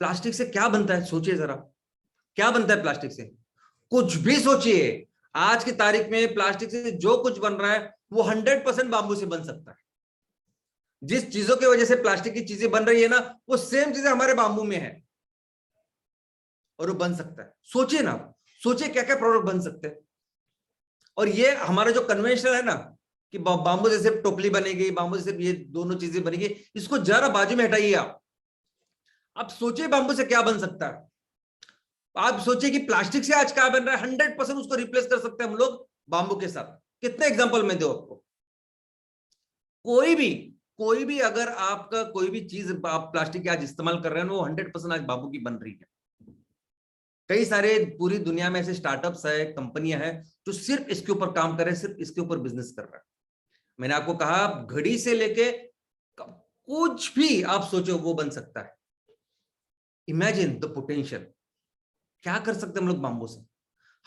प्लास्टिक से क्या बनता है? सोचिए जरा, क्या बनता है प्लास्टिक से? कुछ भी सोचिए। आज की तारीख में प्लास्टिक से जो कुछ बन रहा है वो 100% बांबू से बन सकता है। जिस चीजों की वजह से प्लास्टिक की चीजें बन रही है ना, वो सेम चीजें हमारे बांबू में है और वो बन सकता है। सोचिए ना, सोचिए क्या क्या प्रोडक्ट बन सकते हैं। और ये हमारा जो कन्वेंशनल है ना कि बांबू जैसे टोपली बनेगी, बांबू जैसे ये दोनों चीजें बनेगी, इसको जरा बाजू में हटाइए। आप सोचिए बांबू से क्या बन सकता है। आप सोचिए कि प्लास्टिक से आज क्या बन रहा है, 100% उसको रिप्लेस कर सकते हैं हम लोग बांबू के साथ। कितने एग्जांपल मैं दूं आपको? कोई भी अगर आपका कोई भी चीज आप प्लास्टिक की आज इस्तेमाल कर रहे हैं, वो 100% आज बांबू की बन रही है। कई सारे पूरी दुनिया में ऐसे स्टार्टअप्स है, कंपनियां हैं जो सिर्फ इसके ऊपर काम कर रहे हैं, सिर्फ इसके ऊपर बिजनेस कर रहे हैं। मैंने आपको कहा, घड़ी से लेके कुछ भी आप सोचो वो बन सकता है। Imagine the potential. क्या कर सकते हैं हम लोग बांबू से?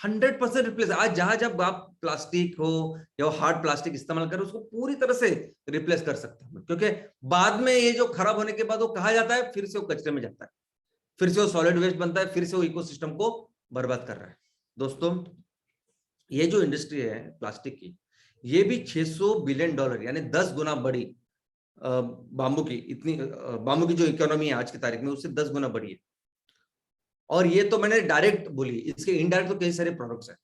100% रिप्लेस। आज जहां जब आप प्लास्टिक हो या हार्ड प्लास्टिक इस्तेमाल करें, उसको पूरी तरह से रिप्लेस कर सकते हैं, क्योंकि बाद में ये जो खराब होने के बाद वो कहा जाता है, फिर से वो कचरे में जाता है, फिर से वो सॉलिड वेस्ट बनता है, फिर से वो इकोसिस्टम को बर्बाद कर रहा है। दोस्तों, ये जो इंडस्ट्री है प्लास्टिक की, ये भी $600 बिलियन यानी 10 गुना बड़ी बांबू की, इतनी बांबू की जो इकोनॉमी है आज की तारीख में, उससे 10 गुना बड़ी है। और ये तो मैंने डायरेक्ट बोली, इसके इनडायरेक्ट तो कई सारे प्रोडक्ट्स हैं।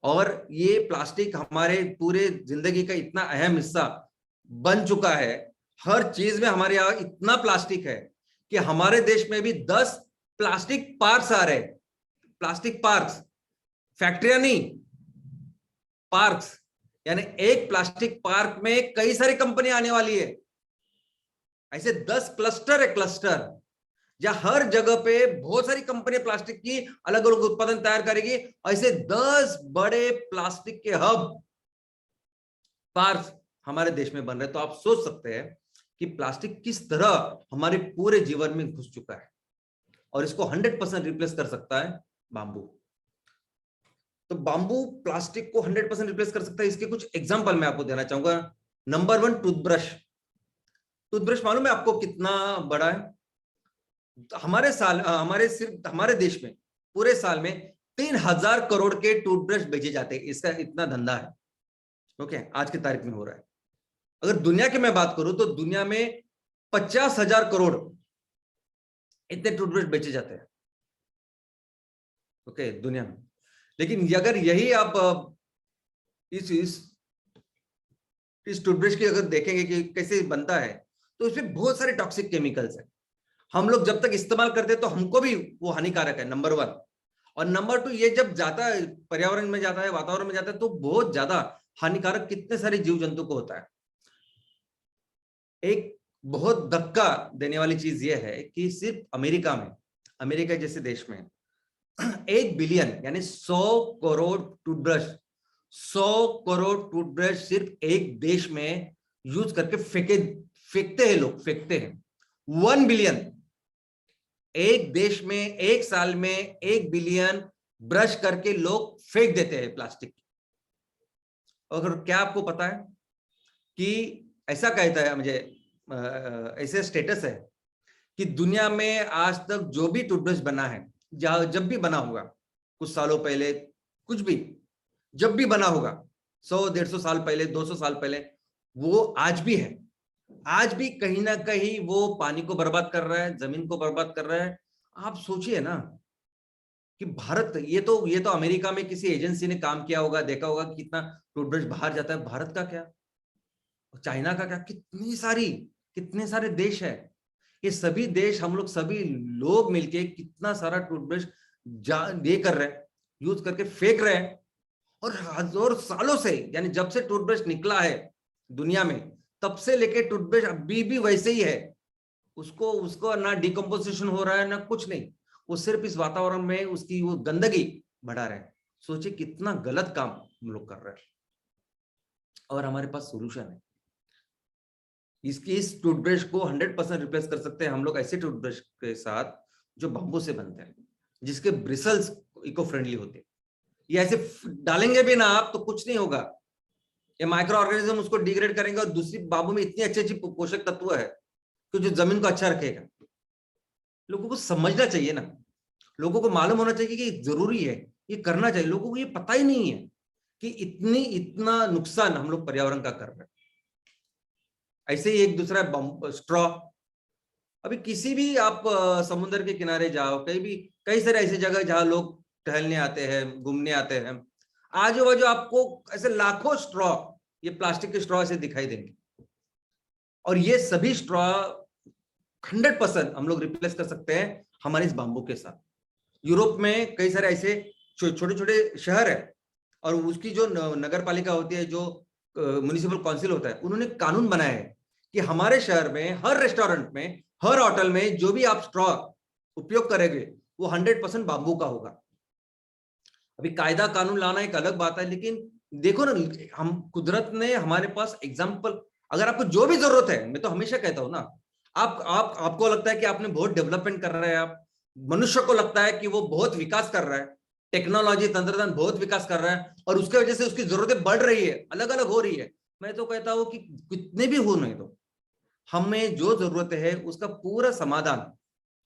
और ये प्लास्टिक हमारे पूरे जिंदगी का इतना अहम हिस्सा बन चुका है। हर चीज में हमारे यहाँ इतना प्लास्टिक है कि हमारे देश में भी 10 प्लास्टिक पार्क्स आ रहे। प्लास्टिक पार्क्स, फैक्ट्रियां नहीं, पार्क्स। यानी एक प्लास्टिक पार्क में कई सारी कंपनी आने वाली है। ऐसे 10 क्लस्टर है, क्लस्टर, जहां हर जगह पे बहुत सारी कंपनी प्लास्टिक की अलग अलग उत्पादन तैयार करेगी। ऐसे 10 बड़े प्लास्टिक के हब, पार्क्स हमारे देश में बन रहे। तो आप सोच सकते हैं कि प्लास्टिक किस तरह हमारे पूरे जीवन में घुस चुका है, और इसको 100% रिप्लेस कर सकता है बांबू। तो बांबू प्लास्टिक को 100% रिप्लेस कर सकता है। इसके कुछ एग्जांपल मैं आपको देना चाहूंगा। Number 1, toothbrush. टूथब्रश मालूम है आपको कितना बड़ा है? सिर्फ हमारे देश में पूरे साल में 3,000 करोड़ के टूथब्रश बेचे जाते हैं, इसका इतना धंधा है। ओके, आज की तारीख में हो रहा है। अगर दुनिया की मैं बात करूं तो दुनिया में 50,000 करोड़ इतने टूथब्रश बेचे जाते हैं, ओके, दुनिया में। लेकिन अगर यही आप इस टूथब्रश की अगर देखेंगे कि कैसे बनता है, तो इसमें बहुत सारे टॉक्सिक केमिकल्स हैं। हम लोग जब तक इस्तेमाल करते हैं तो हमको भी वो हानिकारक है, नंबर 1। और नंबर 2, ये जब जाता है पर्यावरण में जाता है, वातावरण में जाता है, तो बहुत ज्यादा हानिकारक कितने सारे जीव जंतु को होता है। एक बहुत धक्का देने वाली चीज ये है कि सिर्फ अमेरिका जैसे देश में 1 बिलियन यानी 100 करोड़ टूथब्रश 100 करोड़ टूथब्रश सिर्फ एक देश में यूज करके फेंकते हैं लोग, फेंकते हैं। 1 बिलियन एक देश में एक साल में 1 बिलियन ब्रश करके लोग फेंक देते हैं प्लास्टिक। और क्या आपको पता है कि ऐसा कहता है मुझे, ऐसे स्टेटस है कि दुनिया में आज तक जो भी टूथब्रश बना है, जब भी बना होगा, कुछ सालों पहले, कुछ भी जब भी बना होगा, 100-150 साल पहले, 200 साल पहले, वो आज भी है। आज भी कहीं ना कहीं वो पानी को बर्बाद कर रहा है, जमीन को बर्बाद कर रहा है। आप सोचिए ना कि भारत, ये तो अमेरिका में किसी एजेंसी ने काम किया होगा, देखा होगा कि कितना टूथब्रश बाहर जाता है। भारत का क्या, चाइना का क्या, कितने सारे देश है। ये सभी देश, हम लोग सभी लोग मिलके कितना सारा टूथब्रश ये कर रहे हैं, यूज करके फेंक रहे हैं। और हजारों सालों से, यानी जब से टूथब्रश निकला है दुनिया में, तब से लेके टूथब्रश अभी भी वैसे ही है। उसको ना डिकम्पोजिशन हो रहा है ना कुछ नहीं, वो सिर्फ इस वातावरण में उसकी वो गंदगी बढ़ा रहे हैं। सोचिए कितना गलत काम हम लोग कर रहे हैं। और हमारे पास सोल्यूशन है। इस टूथब्रश को 100% रिप्लेस कर सकते हैं हम लोग ऐसे टूथब्रश के साथ जो बम्बू से बनते हैं, जिसके ब्रिसल्स इको फ्रेंडली होते हैं। ये ऐसे डालेंगे भी ना आप तो कुछ नहीं होगा, ये माइक्रो ऑर्गेनिज्म उसको डिग्रेड करेंगे। और दूसरी, बाबू में इतनी अच्छी पोषक तत्व है कि जो जमीन को अच्छा रखेगा। लोगों को समझना चाहिए ना, लोगों को मालूम होना चाहिए कि जरूरी है, ये करना चाहिए। लोगों को ये पता ही नहीं है कि इतना नुकसान हम लोग पर्यावरण का कर रहे हैं। ऐसे ही एक दूसरा स्ट्रॉ। अभी किसी भी आप समुद्र के किनारे जाओ, कई सारे ऐसी जगह जहां लोग टहलने आते हैं, घूमने आते हैं, आजू बाजू आपको ऐसे लाखों स्ट्रॉ, ये प्लास्टिक के स्ट्रॉ ऐसे दिखाई देंगे। और ये सभी स्ट्रॉ 100% हम लोग रिप्लेस कर सकते हैं हमारे इस बाम्बू के साथ। यूरोप में कई सारे ऐसे छोटे छोटे शहर है, और उसकी जो नगर पालिका होती है, जो म्युनिसिपल काउंसिल होता है, उन्होंने कानून बनाया है कि हमारे शहर में हर रेस्टोरेंट में, हर होटल में जो भी आप स्ट्रॉ उपयोग करेंगे वो 100% बाम्बू का होगा। अभी कायदा कानून लाना एक अलग बात है, लेकिन देखो ना, हम कुदरत ने हमारे पास एग्जाम्पल, अगर आपको जो भी जरूरत है, मैं तो हमेशा कहता हूं ना, आपको लगता है कि आपने बहुत डेवलपमेंट कर रहे हैं, आप मनुष्य को लगता है कि वो बहुत विकास कर रहा है, टेक्नोलॉजी तंत्रज्ञान बहुत विकास कर रहा है, और उसके वजह से उसकी जरूरतें बढ़ रही है, अलग अलग हो रही है। मैं तो कहता हूं कि कितने भी हो, नहीं तो हमें जो जरूरत है उसका पूरा समाधान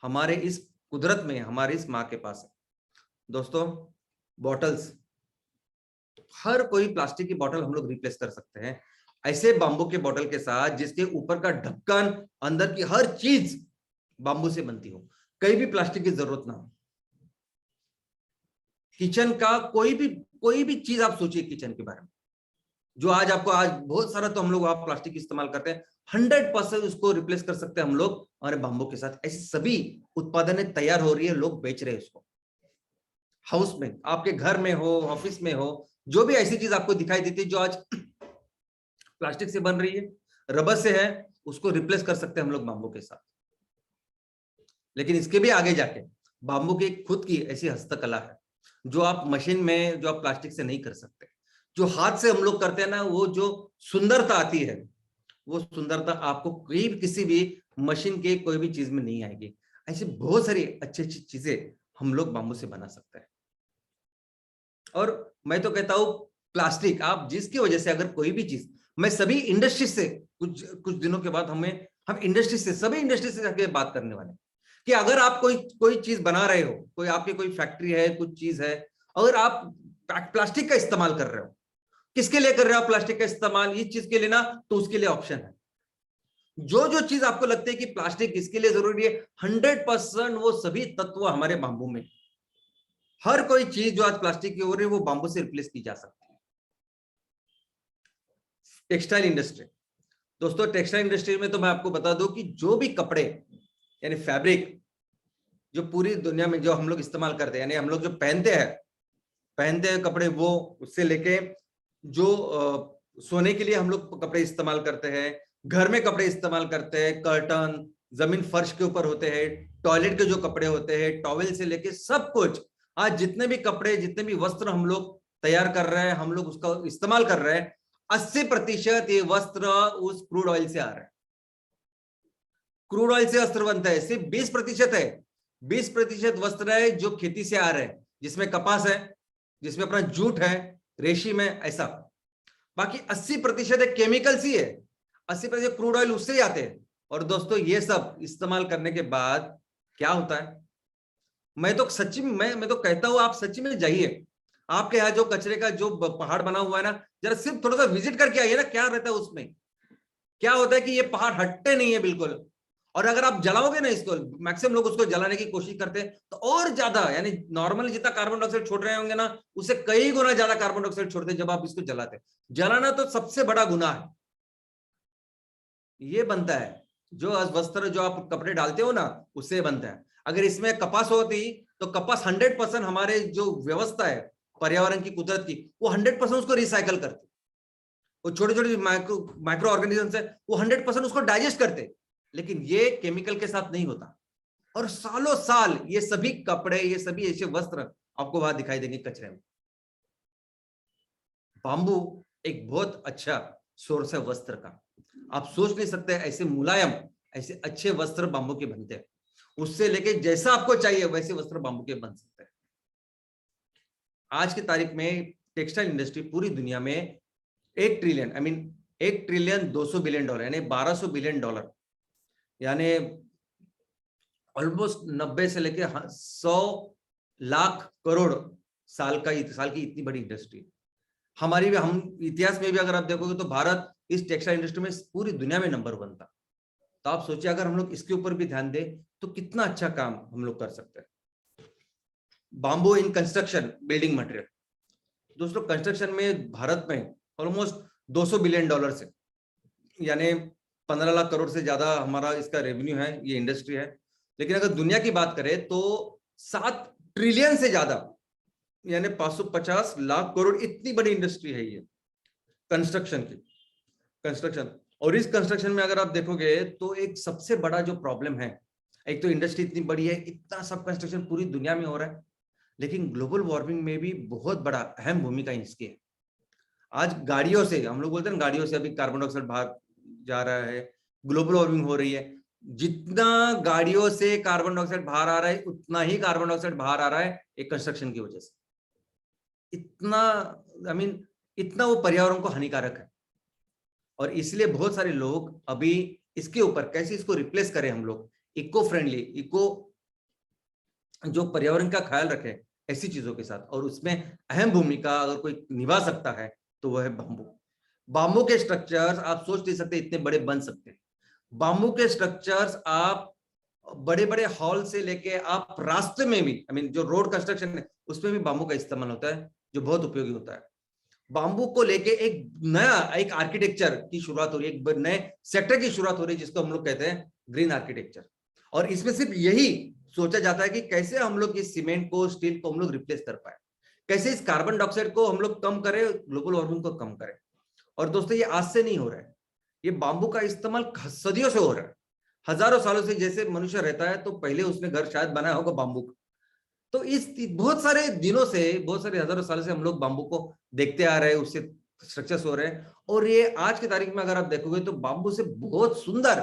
हमारे इस कुदरत में, हमारे इस माँ के पास है। दोस्तों, बॉटल्स, हर कोई प्लास्टिक की बोतल हम लोग रिप्लेस कर सकते हैं ऐसे बाम्बू के बोतल के साथ, जिसके ऊपर का ढक्कन, अंदर की हर चीज बाम्बू से बनती हो, कहीं भी प्लास्टिक की जरूरत ना हो। किचन का कोई भी चीज आप सोचिए किचन के बारे में, जो आज बहुत सारा तो हम लोग आप प्लास्टिक इस्तेमाल करते हैं, 100% उसको रिप्लेस कर सकते हैं हम लोग हमारे बाम्बू के साथ। ऐसी सभी उत्पादन तैयार हो रही है, लोग बेच रहे हैं उसको। हाउस में, आपके घर में हो, ऑफिस में हो, जो भी ऐसी चीज आपको दिखाई देती है जो आज प्लास्टिक से बन रही है, रबर से है, उसको रिप्लेस कर सकते हैं हम लोग बाम्बू के साथ। लेकिन इसके भी आगे जाके बाम्बू की खुद की ऐसी हस्तकला है जो आप मशीन में, जो आप प्लास्टिक से नहीं कर सकते। जो हाथ से हम लोग करते हैं ना, वो जो सुंदरता आती है, वो सुंदरता आपको किसी भी मशीन के कोई भी चीज में नहीं आएगी। ऐसी बहुत सारी अच्छी अच्छी चीजें हम लोग बाम्बू से बना सकते हैं। और मैं तो कहता हूं, प्लास्टिक आप जिसकी वजह से, अगर कोई भी चीज, मैं सभी इंडस्ट्री से कुछ दिनों के बाद हम इंडस्ट्री से, सभी इंडस्ट्री से जाके बात करने वाले कि अगर आप कोई चीज बना रहे हो, कोई आपकी कोई फैक्ट्री है, कुछ चीज है, अगर आप प्लास्टिक का इस्तेमाल कर रहे हो, किसके लिए कर रहे हो आप प्लास्टिक का इस्तेमाल? इस चीज के लिए ना, तो उसके लिए ऑप्शन है। जो जो चीज आपको लगती है कि प्लास्टिक इसके लिए जरूरी है, 100% वो सभी तत्व हमारे बांबू में। हर कोई चीज जो आज प्लास्टिक की हो रही है वो बांबू से रिप्लेस की जा सकती है। टेक्सटाइल इंडस्ट्री, दोस्तों टेक्सटाइल इंडस्ट्री में तो मैं आपको बता दूं कि जो भी कपड़े यानी फैब्रिक जो पूरी दुनिया में जो हम लोग इस्तेमाल करते हैं, यानी हम लोग जो पहनते हैं कपड़े, वो उससे लेके जो सोने के लिए हम लोग कपड़े इस्तेमाल करते हैं, घर में कपड़े इस्तेमाल करते हैं, कर्टन जमीन फर्श के ऊपर होते हैं, टॉयलेट के जो कपड़े होते हैं, टॉवेल से लेके सब कुछ, आज जितने भी कपड़े, जितने भी वस्त्र हम लोग तैयार कर रहे हैं, हम लोग उसका इस्तेमाल कर रहे हैं, 80% ये वस्त्र उस क्रूड ऑयल से आ रहे हैं। क्रूड ऑयल से वस्त्र बनता है, सिर्फ 20% है, 20% वस्त्र है जो खेती से आ रहे हैं, जिसमें कपास है, जिसमें अपना जूट है, रेशम है, ऐसा। बाकी 80% एक केमिकल्स ही है, 80% क्रूड ऑयल उससे ही आते हैं। और दोस्तों ये सब इस्तेमाल करने के बाद क्या होता है, मैं तो सच्ची में मैं तो कहता हूं आप सच्ची में जाइए, आपके यहाँ जो कचरे का जो पहाड़ बना हुआ है ना, जरा सिर्फ थोड़ा सा विजिट करके आइए ना, क्या रहता है उसमें। क्या होता है कि ये पहाड़ हटते नहीं है बिल्कुल, और अगर आप जलाओगे ना इसको, मैक्सिमम लोग उसको जलाने की कोशिश करते हैं, तो और ज्यादा, यानी नॉर्मली जितना कार्बन डाइऑक्साइड छोड़ रहे होंगे ना, उससे कई गुना ज्यादा कार्बन डाइऑक्साइड छोड़ते हैं जब आप इसको जलाते हैं। जलाना तो सबसे बड़ा गुनाह है। ये बनता है जो वस्त्र जो आप कपड़े डालते हो ना, उससे बनता है। अगर इसमें कपास होती तो कपास 100% हमारे जो व्यवस्था है पर्यावरण की, कुदरत की, वो 100% उसको रिसाइकल करती। वो छोटे छोटे माइक्रो ऑर्गेनिजम्स है, वो 100% उसको डाइजेस्ट करते। लेकिन ये केमिकल के साथ नहीं होता, और सालों साल ये सभी कपड़े, ये सभी ऐसे वस्त्र आपको वहां दिखाई देंगे कचरे में। बांबू एक बहुत अच्छा सोर्स है वस्त्र का। आप सोच नहीं सकते ऐसे मुलायम, ऐसे अच्छे वस्त्र बांबू के बनते हैं। उससे लेके जैसा आपको चाहिए वैसे वस्त्र बांबू के बन सकते हैं। आज की तारीख में टेक्सटाइल इंडस्ट्री पूरी दुनिया में 1 trillion, I mean 1 trillion 200 billion dollar, यानी $1200 बिलियन, यानी ऑलमोस्ट 90 से लेके 100 लाख करोड़ साल की इतनी बड़ी इंडस्ट्री। हमारी भी, हम इतिहास में भी अगर आप देखोगे तो भारत इस टेक्सटाइल इंडस्ट्री में पूरी दुनिया में नंबर 1 था। तो आप सोचिए अगर हम लोग इसके ऊपर भी ध्यान दें तो कितना अच्छा काम हम लोग कर सकते हैं। Bamboo in construction building material, दोस्तों कंस्ट्रक्शन में भारत में ऑलमोस्ट $200 बिलियन से, यानी 15 लाख करोड़ से ज्यादा हमारा इसका रेवेन्यू है, ये इंडस्ट्री है। लेकिन अगर दुनिया की बात करें तो 7 ट्रिलियन से ज्यादा, यानी 550 लाख करोड़, इतनी बड़ी इंडस्ट्री है ये कंस्ट्रक्शन की। कंस्ट्रक्शन, और इस कंस्ट्रक्शन में अगर आप देखोगे तो एक सबसे बड़ा जो प्रॉब्लम है, एक तो इंडस्ट्री इतनी बड़ी है, इतना सब कंस्ट्रक्शन पूरी दुनिया में हो रहा है, लेकिन ग्लोबल वार्मिंग में भी बहुत बड़ा अहम भूमिका इसकी है। आज गाड़ियों से, हम लोग बोलते हैं गाड़ियों से अभी कार्बन डाइऑक्साइड बाहर जा रहा है, ग्लोबल वार्मिंग हो रही है। जितना गाड़ियों से कार्बन डाइऑक्साइड बाहर आ रहा है, उतना ही कार्बन डाइऑक्साइड बाहर आ रहा है एक कंस्ट्रक्शन की वजह से। इतना, आई मीन इतना वो पर्यावरण को हानिकारक है। और इसलिए बहुत सारे लोग अभी इसके ऊपर कैसे इसको रिप्लेस करें हम लोग, इको फ्रेंडली, इको जो पर्यावरण का ख्याल रखे ऐसी चीजों के साथ, और उसमें अहम भूमिका अगर कोई निभा सकता है तो वह है बांबू। बांबू के स्ट्रक्चर्स आप सोच नहीं सकते इतने बड़े बन सकते हैं। बांबू के स्ट्रक्चर्स आप बड़े बड़े हॉल से लेके आप रास्ते में भी, आई मीन जो रोड कंस्ट्रक्शन है उसमें भी बांबू का इस्तेमाल होता है, जो बहुत उपयोगी होता है। बांबू को लेके एक नया, एक आर्किटेक्चर की शुरुआत हो रही है, एक नए सेक्टर की शुरुआत हो रही है जिसको हम लोग कहते हैं ग्रीन आर्किटेक्चर। और इसमें सिर्फ यही सोचा जाता है कि कैसे हम लोग इस सीमेंट को, स्टील को हम लोग रिप्लेस कर पाए, कैसे इस कार्बन डाइऑक्साइड को हम लोग कम करें, ग्लोबल वार्मिंग को कम करें। और दोस्तों ये आज से नहीं हो रहा है, ये बांबू का इस्तेमाल सदियों से हो रहा है, हजारों सालों से। जैसे मनुष्य रहता है तो पहले उसने घर शायद बनाया होगा बांबू का। तो इस बहुत सारे दिनों से, बहुत सारे हजारों सालों से हम लोग बांबू को देखते आ रहे हैं, उससे स्ट्रक्चर्स हो रहे हैं। और ये आज की तारीख में अगर आप देखोगे तो बांबू से बहुत सुंदर,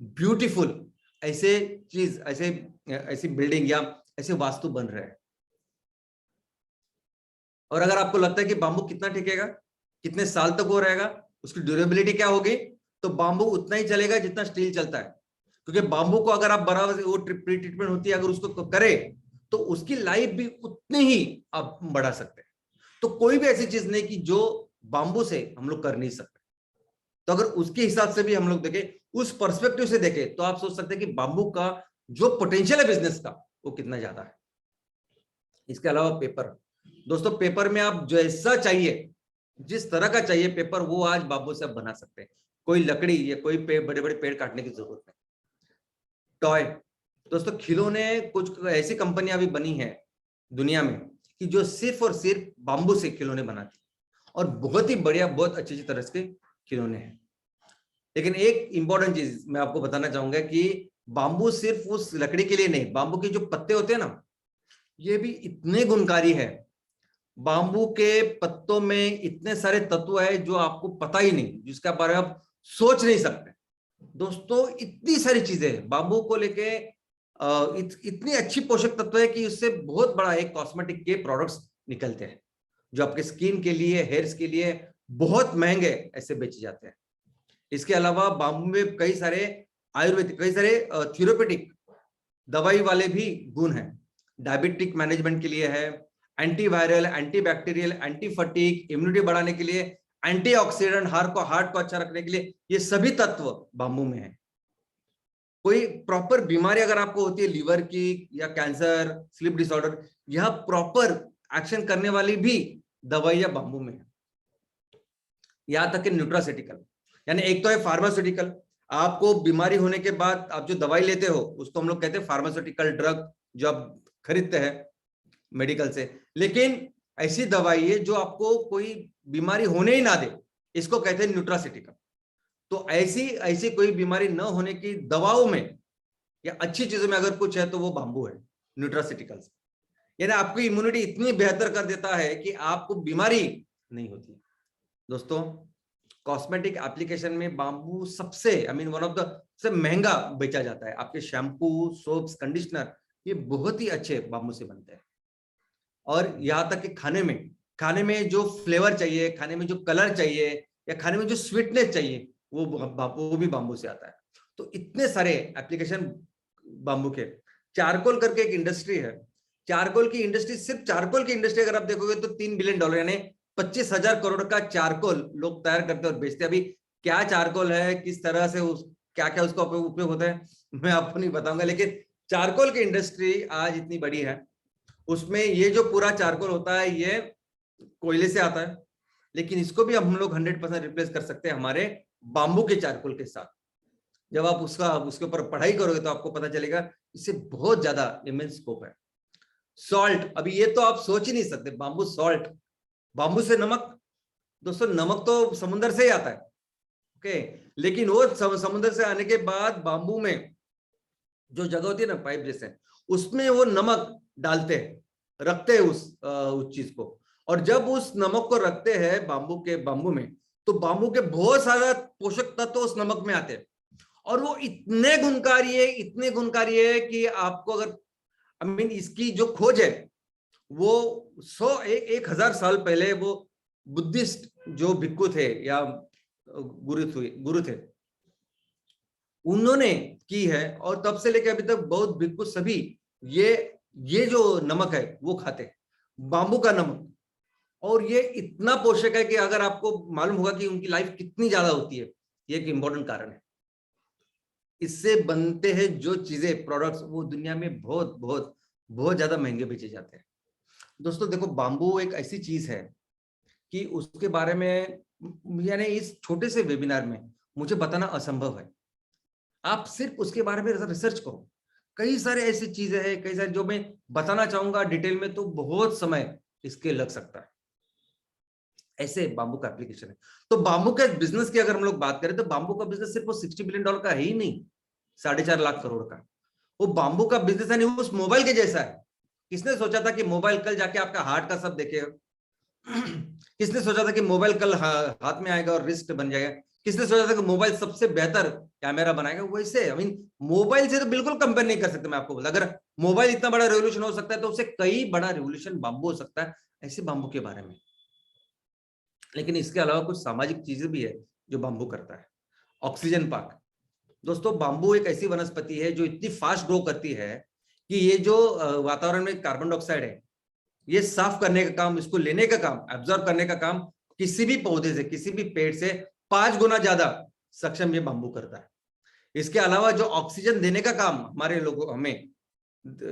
ब्यूटीफुल ऐसे चीज, ऐसे ऐसी बिल्डिंग या ऐसे वास्तु बन रहे हैं। और अगर आपको लगता है कि बांबू कितना टिकेगा, कितने साल तक वो रहेगा, उसकी ड्यूरेबिलिटी क्या होगी, तो बाम्बू उतना ही चलेगा जितना स्टील चलता है, क्योंकि बाम्बू को अगर आप बराबर वो प्री ट्रीटमेंट होती है, अगर उसको करे तो उसकी लाइफ भी उतनी ही आप बढ़ा सकते हैं। तो कोई भी ऐसी चीज नहीं कि जो बाम्बू से हम लोग कर नहीं सकते। तो अगर उसके हिसाब से भी हम लोग देखें, उस पर्सपेक्टिव से देखें, तो आप सोच सकते हैं कि बाम्बू का जो पोटेंशियल है बिजनेस का वो कितना ज्यादा है। इसके अलावा पेपर, दोस्तों पेपर में आप जैसा चाहिए, जिस तरह का चाहिए पेपर, वो आज बाम्बू से आप बना सकते हैं। कोई लकड़ी या कोई बड़े बड़े पेड़ काटने की जरूरत नहीं। टॉय, दोस्तों खिलौने, कुछ ऐसी कंपनियां भी बनी है दुनिया में कि जो सिर्फ और सिर्फ बाम्बू से खिलौने बनाती है, और बहुत ही बढ़िया, बहुत अच्छी तरह से खिलौने हैं। लेकिन एक इंपॉर्टेंट चीज मैं आपको बताना चाहूंगा कि बाम्बू सिर्फ उस लकड़ी के लिए नहीं, बाम्बू के जो पत्ते होते हैं ना, ये भी इतने गुणकारी है। बाम्बू के पत्तों में इतने सारे तत्व है जो आपको पता ही नहीं, जिसके बारे में आप सोच नहीं सकते। दोस्तों इतनी सारी चीजें बाम्बू को लेके, इतनी अच्छी पोषक तत्व है कि उससे बहुत बड़ा एक कॉस्मेटिक के प्रोडक्ट्स निकलते हैं, जो आपके स्किन के लिए, हेयर्स के लिए बहुत महंगे ऐसे बेचे जाते हैं। इसके अलावा बाम्बू में कई सारे आयुर्वेदिक, कई सारे थेरेप्यूटिक दवाई वाले भी गुण हैं। डायबिटिक मैनेजमेंट के लिए है, antiviral, antibacterial, anti fatigue, immunity बढ़ाने के लिए, एंटीऑक्सीडेंट, हार्ट को अच्छा रखने के लिए, ये सभी तत्व बाम्बू में है। कोई प्रॉपर बीमारी अगर आपको होती है, लीवर की या कैंसर, स्लीप डिसऑर्डर, यह प्रॉपर एक्शन करने वाली भी दवाइयां बाम्बू में है। यहां तक कि न्यूट्रास्यूटिकल, यानी एक तो है फार्मास्यूटिकल, आपको बीमारी होने के बाद आप जो दवाई लेते हो उसको हम लोग कहते हैं फार्मास्यूटिकल ड्रग, जो आप खरीदते हैं मेडिकल से। लेकिन ऐसी दवाई है जो आपको कोई बीमारी होने ही ना दे, इसको कहते हैं न्यूट्रास्यूटिकल। तो ऐसी ऐसी कोई बीमारी न होने की दवाओं में या अच्छी चीजों में अगर कुछ है तो वो बाम्बू है, न्यूट्रास्यूटिकल्स। यानी आपकी इम्यूनिटी इतनी बेहतर कर देता है कि आपको बीमारी नहीं होती। दोस्तों कॉस्मेटिक एप्लीकेशन में बाम्बू सबसे, वन ऑफ द सबसे महंगा बेचा जाता है। आपके शैम्पू, सोप्स, कंडीशनर, ये बहुत ही अच्छे बाम्बू से बनते हैं। और यहाँ तक कि खाने में जो फ्लेवर चाहिए, खाने में जो कलर चाहिए, या खाने में जो स्वीटनेस चाहिए, वो भी बाम्बू से आता है। तो इतने सारे एप्लीकेशन बाम्बू के। चारकोल करके एक इंडस्ट्री है, चारकोल की इंडस्ट्री, सिर्फ चारकोल की इंडस्ट्री अगर आप देखोगे तो $3 बिलियन, यानी 25,000 करोड़ का चारकोल लोग तैयार करते हैं और बेचते हैं। अभी क्या चारकोल है, किस तरह से क्या क्या उसका उपयोग होता है, मैं आपको नहीं बताऊंगा। लेकिन चारकोल की इंडस्ट्री आज इतनी बड़ी है, उसमें ये जो पूरा चारकोल होता है ये कोयले से आता है, लेकिन इसको भी हम लोग 100% रिप्लेस कर सकते हैं हमारे बाम्बू के चारकोल के साथ। जब आप उसके ऊपर पढ़ाई करोगे तो आपको पता चलेगा इससे बहुत ज्यादा इमेंस स्कोप है। सॉल्ट, अभी ये तो आप सोच ही नहीं सकते, बाम्बू सॉल्ट, बाम्बू से नमक। दोस्तों नमक तो समुद्र से ही आता है, ओके, लेकिन वो समुद्र से आने के बाद बाम्बू में जो जगह होती है ना, पाइप जैसे, उसमें वो नमक डालते हैं, रखते हैं उस चीज को। और जब उस नमक को रखते हैं बाम्बू में, तो बाम्बू के बहुत सारा पोषक तत्व उस नमक में आते हैं, और वो इतने गुणकारी है कि आपको अगर इसकी जो खोज है वो 100-1000 साल पहले वो बुद्धिस्ट जो भिक्खु थे या गुरु थे, उन्होंने की है। और तब से लेकर अभी तक बौद्ध भिक्खु सभी ये जो नमक है वो खाते हैं, बाम्बू का नमक। और ये इतना पोषक है कि अगर आपको मालूम होगा कि उनकी लाइफ कितनी ज्यादा होती है, ये एक इंपॉर्टेंट कारण है। इससे बनते हैं जो चीजें, प्रोडक्ट्स, वो दुनिया में बहुत बहुत बहुत ज्यादा महंगे बेचे जाते हैं। दोस्तों देखो, बाम्बू एक ऐसी चीज है कि उसके बारे में, यानी इस छोटे से वेबिनार में मुझे बताना असंभव है। आप सिर्फ उसके बारे में रिसर्च करो, कई सारे ऐसी चीजें हैं, कई सारे जो मैं बताना चाहूंगा डिटेल में, तो बहुत समय इसके लग सकता है। ऐसे बाम्बू का एप्लीकेशन है। तो बाम्बू के बिजनेस की अगर हम लोग बात करें, तो बाम्बू का बिजनेस सिर्फ वो $60 बिलियन का है ही नहीं, 4.5 लाख करोड़ का। वो बाम्बू का बिजनेस है, उस मोबाइल के जैसा है। किसने सोचा था कि मोबाइल कल जाके आपका हार्ट का सब देखेगा? किसने सोचा था कि मोबाइल कल हाथ में आएगा और रिस्ट बन जाएगा? किसने सोचा था कि मोबाइल सबसे बेहतर कैमरा बनाएगा? वैसे मोबाइल से तो बिल्कुल कंपेयर नहीं कर सकते। मैं आपको बोला, अगर मोबाइल इतना बड़ा रेवोल्यूशन हो सकता है तो उससे कई बड़ा रेवोल्यूशन बाम्बू हो सकता है, ऐसे बाम्बू के बारे में। लेकिन इसके अलावा कुछ सामाजिक चीजें भी है जो बाम्बू करता है। Oxygen park. दोस्तों बांबू एक ऐसी वनस्पति है जो इतनी फास्ट ग्रो करती है कि ये जो वातावरण में कार्बन डाइऑक्साइड है ये साफ करने का काम, इसको लेने का काम, एब्जॉर्ब करने का काम किसी भी पौधे से, किसी भी पेड़ से 5 गुना ज्यादा सक्षम ये बांबू करता है। इसके अलावा जो ऑक्सीजन देने का काम हमारे लोगों, हमें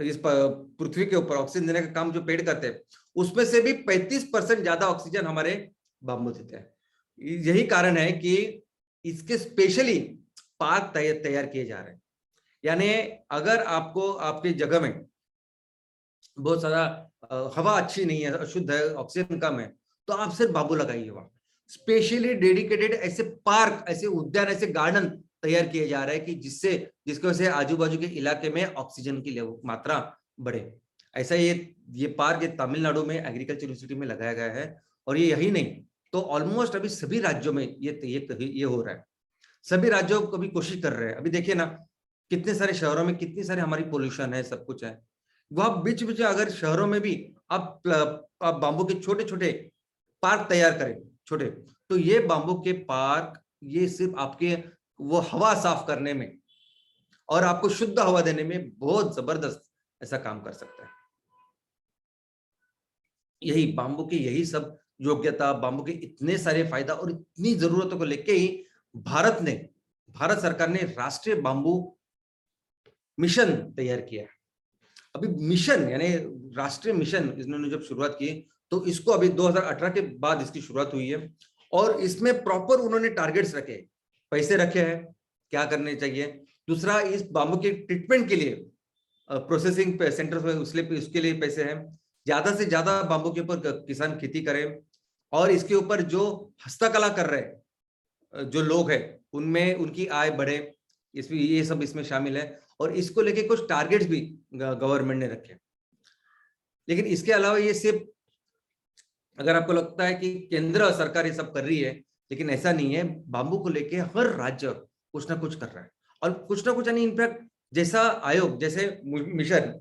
इस पृथ्वी के ऊपर ऑक्सीजन देने का काम जो पेड़ करते हैं उसमें से भी 35% ज्यादा ऑक्सीजन हमारे बांबू देते हैं। यही कारण है कि इसके स्पेशली पार्क तैयार किए जा रहे हैं। यानी अगर आपको आपकी जगह में बहुत सारा हवा अच्छी नहीं है, अशुद्ध है, ऑक्सीजन कम है, तो आप सिर्फ बांबू लगाइए। वहां स्पेशली डेडिकेटेड ऐसे पार्क, ऐसे उद्यान, ऐसे गार्डन तैयार किए जा रहे हैं कि जिसकी वजह से आजू बाजू के इलाके में ऑक्सीजन की मात्रा बढ़े। ऐसा ये पार्क तमिलनाडु में एग्रीकल्चर यूनिवर्सिटी में लगाया गया है। और ये यही नहीं तो ऑलमोस्ट अभी सभी राज्यों में ये हो रहा है। सभी राज्यों को भी कोशिश कर रहे हैं। अभी देखिए ना, कितने सारे शहरों में कितनी सारी हमारी पोल्यूशन है, सब कुछ है। वह बीच बीच अगर शहरों में भी आप बांबू के छोटे छोटे पार्क तैयार करें, छोटे, तो ये बांबू के पार्क ये सिर्फ आपके वो हवा साफ करने में और आपको शुद्ध हवा देने में बहुत जबरदस्त ऐसा काम कर सकता है। यही बांबू की यही सब योग्यता, बांबू के इतने सारे फायदा और इतनी जरूरतों को लेके ही भारत सरकार ने राष्ट्रीय बांबू मिशन तैयार किया है। अभी मिशन यानी राष्ट्रीय मिशन इन्होंने जब शुरुआत की तो इसको अभी 2018 के बाद इसकी शुरुआत हुई है। और इसमें प्रॉपर उन्होंने टारगेट्स रखे, पैसे रखे हैं क्या करने चाहिए। दूसरा, इस बांबू के ट्रीटमेंट के लिए प्रोसेसिंग सेंटर उसके लिए पैसे हैं। ज्यादा से ज्यादा बांबू के ऊपर किसान खेती करें और इसके ऊपर जो हस्तकला कर रहे जो लोग हैं उनमें उनकी आय बढ़े, इसमें ये सब इसमें शामिल है। और इसको लेके कुछ टारगेट्स भी गवर्नमेंट ने रखे। लेकिन इसके अलावा ये सिर्फ, अगर आपको लगता है कि केंद्र सरकार ये सब कर रही है, लेकिन ऐसा नहीं है। बांबू को लेके हर राज्य कुछ ना कुछ कर रहा है और कुछ ना कुछ, यानी इनफैक्ट जैसा आयोग, जैसे मिशन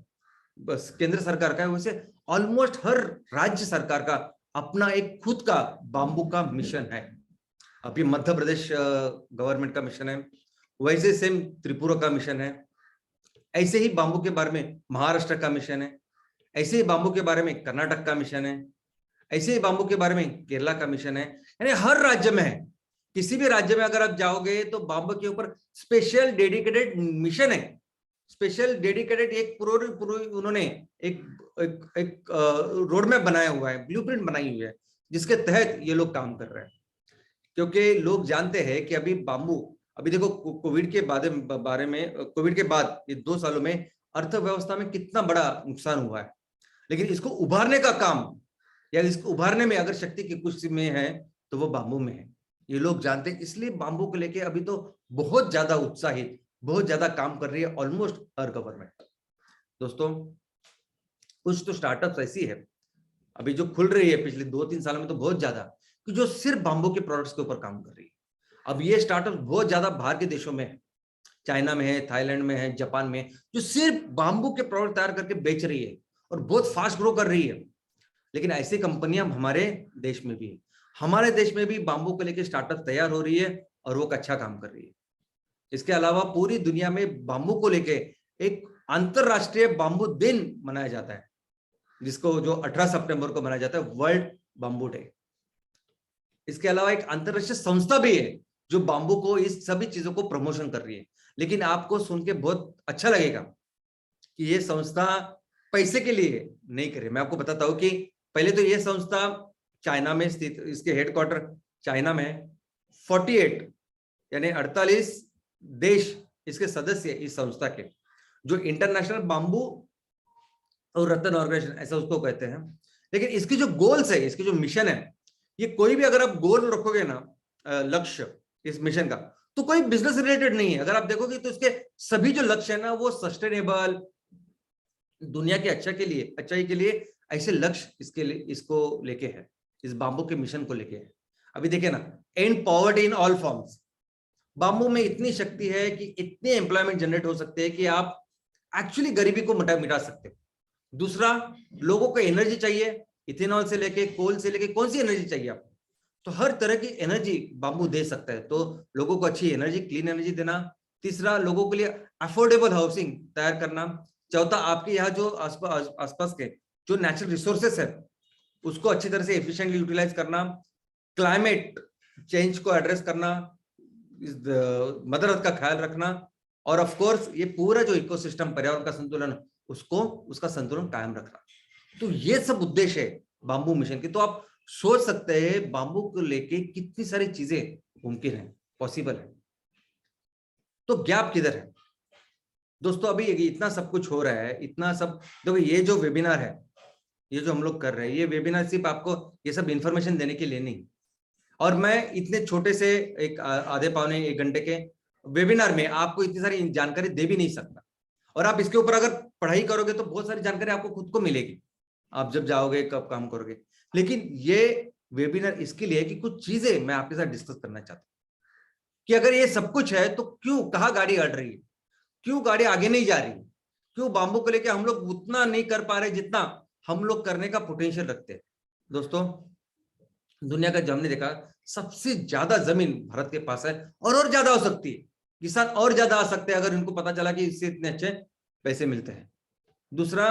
बस केंद्र सरकार का है, वैसे ऑलमोस्ट हर राज्य सरकार का अपना एक खुद का बांबू का मिशन है। अभी मध्य प्रदेश गवर्नमेंट का मिशन है, वैसे सेम त्रिपुरा का मिशन है, ऐसे ही बांबू के बारे में महाराष्ट्र का मिशन है, ऐसे ही बांबू के बारे में कर्नाटक का मिशन है, ऐसे ही बांबू के बारे में केरला का मिशन है। यानी हर राज्य में है। किसी भी राज्य में अगर आप जाओगे तो बांबू के ऊपर स्पेशल डेडिकेटेड मिशन है, स्पेशल डेडिकेटेड एक पूरी उन्होंने एक रोड मैप बनाया हुआ है, ब्लूप्रिंट बनाई हुई है, जिसके तहत ये लोग काम कर रहे हैं। क्योंकि लोग जानते हैं कि अभी बांबू, अभी देखो कोविड के कोविड के बाद ये 2 सालों में अर्थव्यवस्था में कितना बड़ा नुकसान हुआ है। लेकिन इसको उभारने का काम या इसको उभारने में अगर शक्ति की कुछ में है तो वो बांबू में है, ये लोग जानते हैं। इसलिए बांबू को लेके अभी तो बहुत ज्यादा उत्साहित, बहुत ज्यादा काम कर रही है ऑलमोस्ट हर गवर्नमेंट। दोस्तों कुछ तो स्टार्टअप्स ऐसी है अभी जो खुल रही है पिछले 2-3 सालों में, तो बहुत ज्यादा, कि जो सिर्फ बांबू के प्रोडक्ट्स के ऊपर काम कर रही है। अब ये स्टार्टअप बहुत ज्यादा बाहर के देशों में है, चाइना में है, थाईलैंड में है, जापान में है, जो सिर्फ बांबू के प्रोडक्ट तैयार करके बेच रही है और बहुत फास्ट ग्रो कर रही है। लेकिन ऐसी कंपनियां हमारे देश में भी है। हमारे देश में भी बांबू को लेकर स्टार्टअप तैयार हो रही है और वो अच्छा काम कर रही है। इसके अलावा पूरी दुनिया में बांबू को लेके एक अंतरराष्ट्रीय बांबू दिन मनाया जाता है, जिसको जो 18 सितंबर को मनाया जाता है, वर्ल्ड बांबू डे। इसके अलावा एक अंतरराष्ट्रीय संस्था भी है जो बांबू को, इस सभी चीजों को प्रमोशन कर रही है। लेकिन आपको सुन के बहुत अच्छा लगेगा कि ये संस्था पैसे के लिए नहीं करे। मैं आपको बताता हूं कि पहले तो ये संस्था चाइना में स्थित, इसके हेडक्वार्टर चाइना में है। 48 यानी 48 देश इसके सदस्य इस संस्था के, जो इंटरनेशनल बांबू और रत्न ऑर्गेनाइजेशन ऐसा उसको कहते हैं। लेकिन इसकी जो गोल्स है, इसकी जो मिशन है, ये कोई भी अगर आप गोल रखोगे ना, लक्ष्य इस मिशन का, तो कोई बिजनेस रिलेटेड नहीं है। अगर आप देखोगे तो इसके सभी जो लक्ष्य है ना, वो सस्टेनेबल, दुनिया के अच्छाई के लिए ऐसे लक्ष्य इसके लिए, इसको लेके है, इस बांबू के मिशन को लेके है। अभी देखिए ना, and poverty in all forms. Bamboo में इतनी शक्ति है कि इतने एम्प्लॉयमेंट जनरेट हो सकते हैं कि आप एक्चुअली गरीबी को मिटा सकते हो। दूसरा, लोगों को एनर्जी चाहिए, इथेनॉल से लेके, कोल से लेके, कौन सी एनर्जी चाहिए आपको, तो हर तरह की एनर्जी बांबू दे सकता है। तो लोगों को अच्छी एनर्जी, क्लीन एनर्जी देना। तीसरा, लोगों के लिए अफोर्डेबल हाउसिंग तैयार करना। चौथा, आपके यहाँ जो आसपास के जो नेचुरल रिसोर्सेस है उसको अच्छी तरह से एफिशिएंटली यूटिलाइज करना। क्लाइमेट चेंज को एड्रेस करना, मदर अर्थ का ख्याल रखना, और ऑफ कोर्स ये पूरा जो इकोसिस्टम पर्यावरण का संतुलन उसको उसका संतुलन कायम रखना। तो ये सब उद्देश्य है बांबू मिशन के। तो आप सोच सकते हैं बांबू को लेके कितनी सारी चीजें मुमकिन है, पॉसिबल है। तो गैप किधर है दोस्तों? अभी इतना सब कुछ हो रहा है, इतना सब। देखो ये जो वेबिनार है, ये जो हम लोग कर रहे हैं, ये वेबिनार सिर्फ आपको ये सब इंफॉर्मेशन देने के लिए नहीं, और मैं इतने छोटे से एक आधे पौने एक घंटे के वेबिनार में आपको इतनी सारी जानकारी दे भी नहीं सकता। और आप इसके ऊपर अगर पढ़ाई करोगे तो बहुत सारी जानकारी आपको खुद को मिलेगी, आप जब जाओगे, कब काम करोगे। लेकिन ये वेबिनार इसके लिए है कि कुछ चीजें मैं आपके साथ डिस्कस करना चाहता हूं कि अगर ये सब कुछ है तो क्यों, कहाँ गाड़ी अड़ रही है, क्यों गाड़ी आगे नहीं जा रही, क्यों बांबू को लेके हम लोग उतना नहीं कर पा रहे जितना हम लोग करने का पोटेंशियल रखते हैं। दोस्तों, दुनिया का जो हमने देखा, सबसे ज्यादा जमीन भारत के पास है, और ज्यादा हो सकती है, किसान और ज्यादा आ सकते हैं अगर इनको पता चला कि इससे इतने अच्छे पैसे मिलते हैं। दूसरा,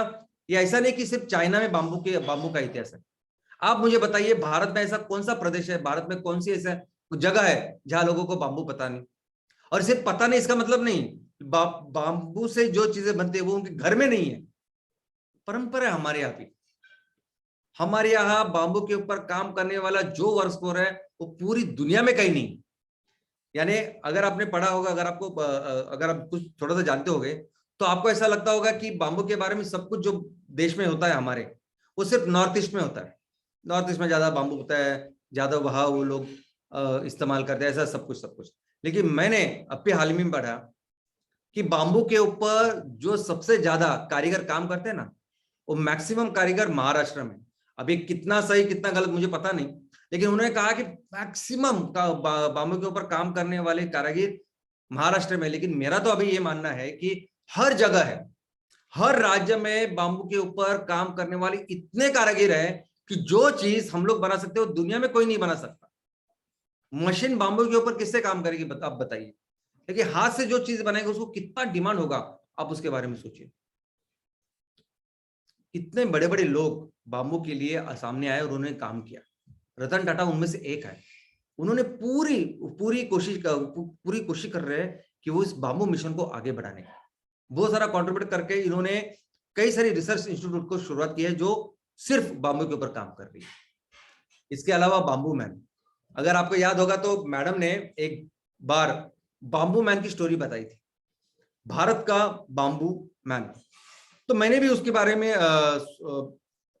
ये ऐसा नहीं कि सिर्फ चाइना में बांबू का इतिहास है। आप मुझे बताइए, भारत में ऐसा कौन सा प्रदेश है, भारत में कौन सी ऐसा जगह है जहां लोगों को बांबू पता नहीं? और सिर्फ पता नहीं इसका मतलब नहीं बांबू से जो चीजें बनती है वो उनके घर में नहीं है, परंपरा है हमारे यहाँ भी। हमारे यहाँ बांबू के ऊपर काम करने वाला जो वर्कफोर्स है वो पूरी दुनिया में कहीं नहीं। यानी अगर आपने पढ़ा होगा, अगर आप कुछ थोड़ा सा जानते होगे, तो आपको ऐसा लगता होगा कि बांबू के बारे में सब कुछ जो देश में होता है हमारे, वो सिर्फ नॉर्थ ईस्ट में होता है। नॉर्थ ईस्ट में ज्यादा बांबू होता है, ज्यादा वहां वो लोग इस्तेमाल करते हैं, ऐसा सब कुछ। लेकिन मैंने अभी हाल ही में पढ़ा कि बांबू के ऊपर जो सबसे ज्यादा कारीगर काम करते हैं ना, वो मैक्सिमम कारीगर महाराष्ट्र में। अभी कितना सही कितना गलत मुझे पता नहीं, लेकिन उन्होंने कहा कि मैक्सिमम बांबू के ऊपर काम करने वाले कारीगर महाराष्ट्र में। लेकिन मेरा तो अभी ये मानना है कि हर जगह है, हर राज्य में बांबू के ऊपर काम करने वाले इतने कारीगर हैं कि जो चीज हम लोग बना सकते हो दुनिया में कोई नहीं बना सकता। मशीन बांबू के ऊपर किससे काम करेगी आप बताइए? लेकिन हाथ से जो चीज बनाएगी उसको कितना डिमांड होगा, आप उसके बारे में सोचिए। इतने बड़े बड़े लोग बांबू के लिए सामने आए और उन्होंने काम किया। रतन टाटा उनमें से एक है। उन्होंने पूरी कोशिश कर रहे हैं कि वो इस बांबू मिशन को आगे बढ़ाने का बहुत सारा कंट्रीब्यूट करके इन्होंने कई सारी रिसर्च इंस्टीट्यूट को शुरुआत की है जो सिर्फ बांबू के ऊपर काम कर रही है। इसके अलावा बांबू मैन, अगर आपको याद होगा तो मैडम ने एक बार बांबू मैन की स्टोरी बताई थी, भारत का बांबू मैन। तो मैंने भी उसके बारे में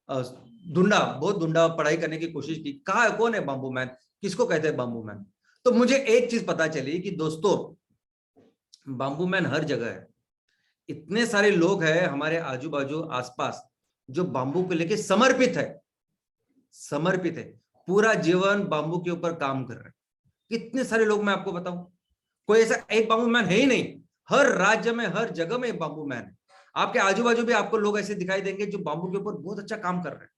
बहुत ढूंढा, पढ़ाई करने की कोशिश की, कहा कौन है बांबू मैन, किसको कहते हैं बांबू मैन। तो मुझे एक चीज पता चली कि दोस्तों बांबू मैन हर जगह है। इतने सारे लोग हैं हमारे आजू बाजू आसपास जो बांबू को लेके समर्पित है, पूरा जीवन बांबू के ऊपर काम कर रहे हैं। कितने सारे लोग मैं आपको बताऊं, कोई ऐसा एक बांबू मैन है ही नहीं, हर राज्य में हर जगह में बांबू मैन है। आपके आजू बाजू भी आपको लोग ऐसे दिखाई देंगे जो बांबू के ऊपर बहुत अच्छा काम कर रहे हैं।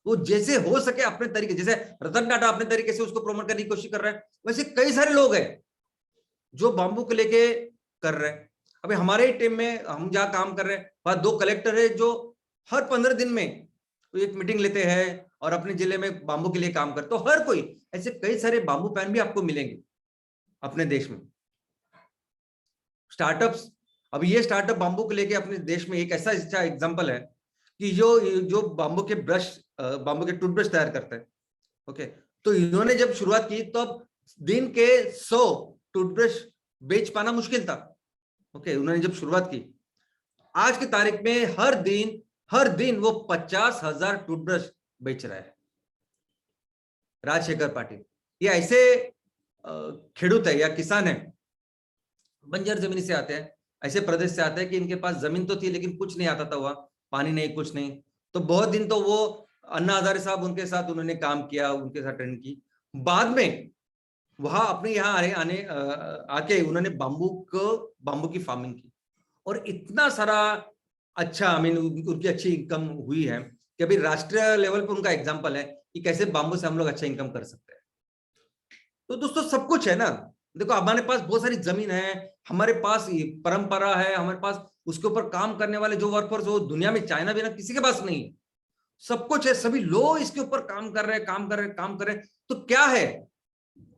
वो जैसे हो सके अपने तरीके, जैसे रतन टाटा अपने तरीके से उसको प्रमोट करने की कोशिश कर रहे हैं, वैसे कई सारे लोग हैं जो बांबू को लेके कर रहे हैं। अभी हमारे ही टीम में हम जहाँ काम कर रहे हैं वहां 2 कलेक्टर है जो हर 15 दिन में एक मीटिंग लेते हैं और अपने जिले में बांबू के लिए काम करते। तो हर कोई ऐसे कई सारे बांबू पैन भी आपको मिलेंगे अपने देश में। स्टार्टअप्स, अभी ये स्टार्टअप बांबू को लेके अपने देश में एक ऐसा अच्छा एग्जांपल है कि जो बांबू के टूथब्रश तैयार करते हैं। ओके, तो इन्होंने जब शुरुआत की तो दिन के 100 टूथब्रश बेच पाना मुश्किल था। ओके, उन्होंने जब शुरुआत की, आज की तारीख में हर दिन वो 50,000 टूथब्रश बेच रहा है। राजशेखर पाटिल ये ऐसे खेडूत है या किसान है, बंजर जमीन से आते हैं, ऐसे प्रदेश से आते हैं कि इनके पास जमीन तो थी लेकिन कुछ नहीं आता था, वहां पानी नहीं, कुछ नहीं। तो बहुत दिन तो वो अन्ना हजारे साहब उनके साथ उन्होंने काम किया, उनके साथ ट्रेनिंग की। बाद में वहां अपने यहाँ आके उन्होंने बांबू की फार्मिंग की और इतना सारा अच्छा, आई मीन उनकी अच्छी इनकम हुई है कि अभी राष्ट्रीय लेवल पर उनका एग्जाम्पल है कि कैसे बांबू से हम लोग अच्छा इनकम कर सकते हैं। तो दोस्तों सब कुछ है ना। देखो हमारे पास बहुत सारी जमीन है, हमारे पास ये परंपरा है, हमारे पास उसके ऊपर काम करने वाले जो वर्कर्स हो दुनिया में चाइना बिना किसी के पास नहीं है। सब कुछ है, सभी लोग इसके ऊपर काम कर रहे हैं, काम कर रहे हैं, काम कर रहे हैं। तो क्या है,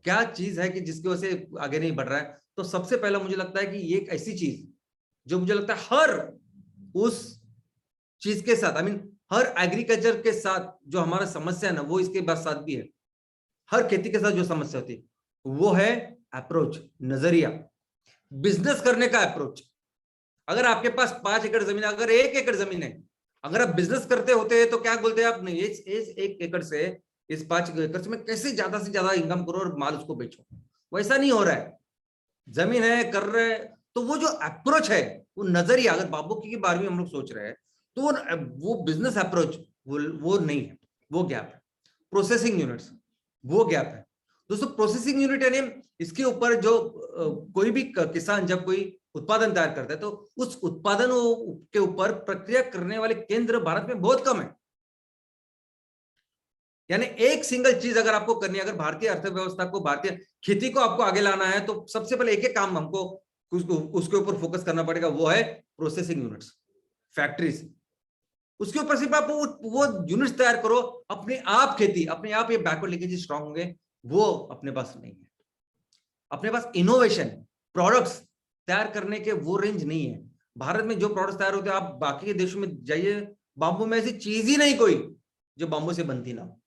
क्या चीज है कि जिसकी वजह से आगे नहीं बढ़ रहा है? तो सबसे पहला मुझे लगता है कि ये एक ऐसी चीज जो मुझे लगता है हर उस चीज के साथ, आई मीन हर एग्रीकल्चर के साथ जो हमारा समस्या है ना, वो इसके साथ भी है। हर खेती के साथ जो समस्या होती है वो है अप्रोच, नजरिया, बिजनेस करने का अप्रोच। अगर आपके पास 5 एकड़ जमीन है, अगर 1 एकड़ जमीन है, अगर आप बिजनेस करते होते हैं तो क्या बोलते हैं आप? नहीं, इस 1 एकड़ से, इस 5 एकड़ से मैं कैसे ज्यादा से ज्यादा इनकम करूं और माल उसको बेचूं। वैसा नहीं हो रहा है। जमीन है, कर रहे हैं, तो वो जो अप्रोच है, वो नजरिया, अगर बाबू की बारे में हम लोग सोच रहे हैं तो वो बिजनेस अप्रोच वो नहीं है, वो गैप है। प्रोसेसिंग यूनिट्स, वो गैप है दोस्तों। प्रोसेसिंग यूनिट यानी इसके ऊपर जो कोई भी किसान जब कोई उत्पादन तैयार करता है तो उस उत्पादन के ऊपर प्रक्रिया करने वाले केंद्र भारत में बहुत कम है। यानी एक सिंगल चीज अगर आपको करनी है, अगर भारतीय अर्थव्यवस्था को, भारतीय खेती को आपको आगे लाना है, तो सबसे पहले एक एक काम हमको उसके ऊपर फोकस करना पड़ेगा, वो है प्रोसेसिंग यूनिट्स, फैक्ट्रीज। उसके ऊपर सिर्फ आप वो यूनिट्स तैयार करो, अपने आप खेती, अपने आप ये बैकवर्ड लिंकेज स्ट्रांग होंगे। वो अपने पास नहीं है। अपने पास इनोवेशन, प्रोडक्ट्स तैयार करने के वो रेंज नहीं है। भारत में जो प्रोडक्ट्स तैयार होते हैं, आप बाकी के देशों में जाइए, बाम्बू में ऐसी चीज ही नहीं कोई जो बाम्बू से बनती ना हो।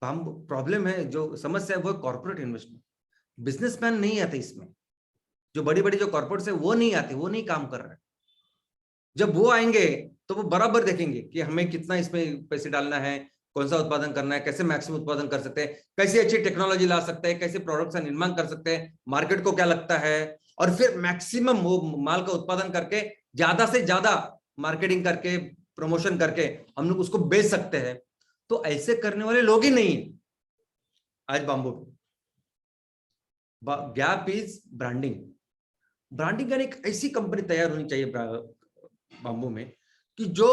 बाम्बू प्रॉब्लम है, जो समस्या है वो कॉर्पोरेट इन्वेस्टमेंट। बिजनेसमैन नहीं आते इसमें, जो बड़ी बड़ी जो कॉर्पोरेट्स है वो नहीं आते, वो नहीं काम कर रहे। जब वो आएंगे तो वो बराबर देखेंगे कि हमें कितना इसमें पैसे डालना है, कौन सा उत्पादन करना है, कैसे मैक्सिमम उत्पादन कर सकते हैं, कैसे अच्छी टेक्नोलॉजी ला सकते हैं, कैसे प्रोडक्ट का निर्माण कर सकते हैं, मार्केट को क्या लगता है, और फिर मैक्सिमम वो माल का उत्पादन करके ज्यादा से ज्यादा मार्केटिंग करके, प्रमोशन करके हम लोग उसको बेच सकते हैं। तो ऐसे करने वाले लोग ही नहीं है आज bamboo. Gap is branding. Branding यानी एक ऐसी कंपनी तैयार होनी चाहिए बाम्बू में कि जो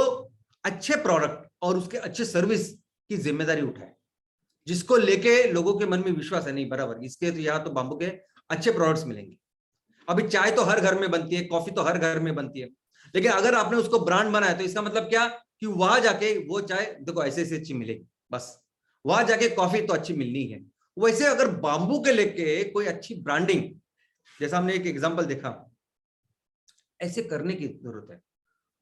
अच्छे प्रोडक्ट और उसके अच्छे सर्विस की जिम्मेदारी उठाए, जिसको लेके लोगों के मन में विश्वास है, नहीं बराबर इसके तो यहाँ तो बाम्बू के अच्छे प्रोडक्ट्स मिलेंगे। अभी चाय तो हर घर में बनती है, कॉफी तो हर घर में बनती है, लेकिन अगर आपने उसको ब्रांड बनाया तो इसका मतलब क्या कि वहां जाके वो चाय देखो ऐसे ऐसे अच्छी मिलेगी, बस वहां जाके कॉफी तो अच्छी मिलनी है। वैसे अगर बाम्बू के लेके कोई अच्छी ब्रांडिंग, जैसा हमने एक एग्जांपल देखा, ऐसे करने की जरूरत है।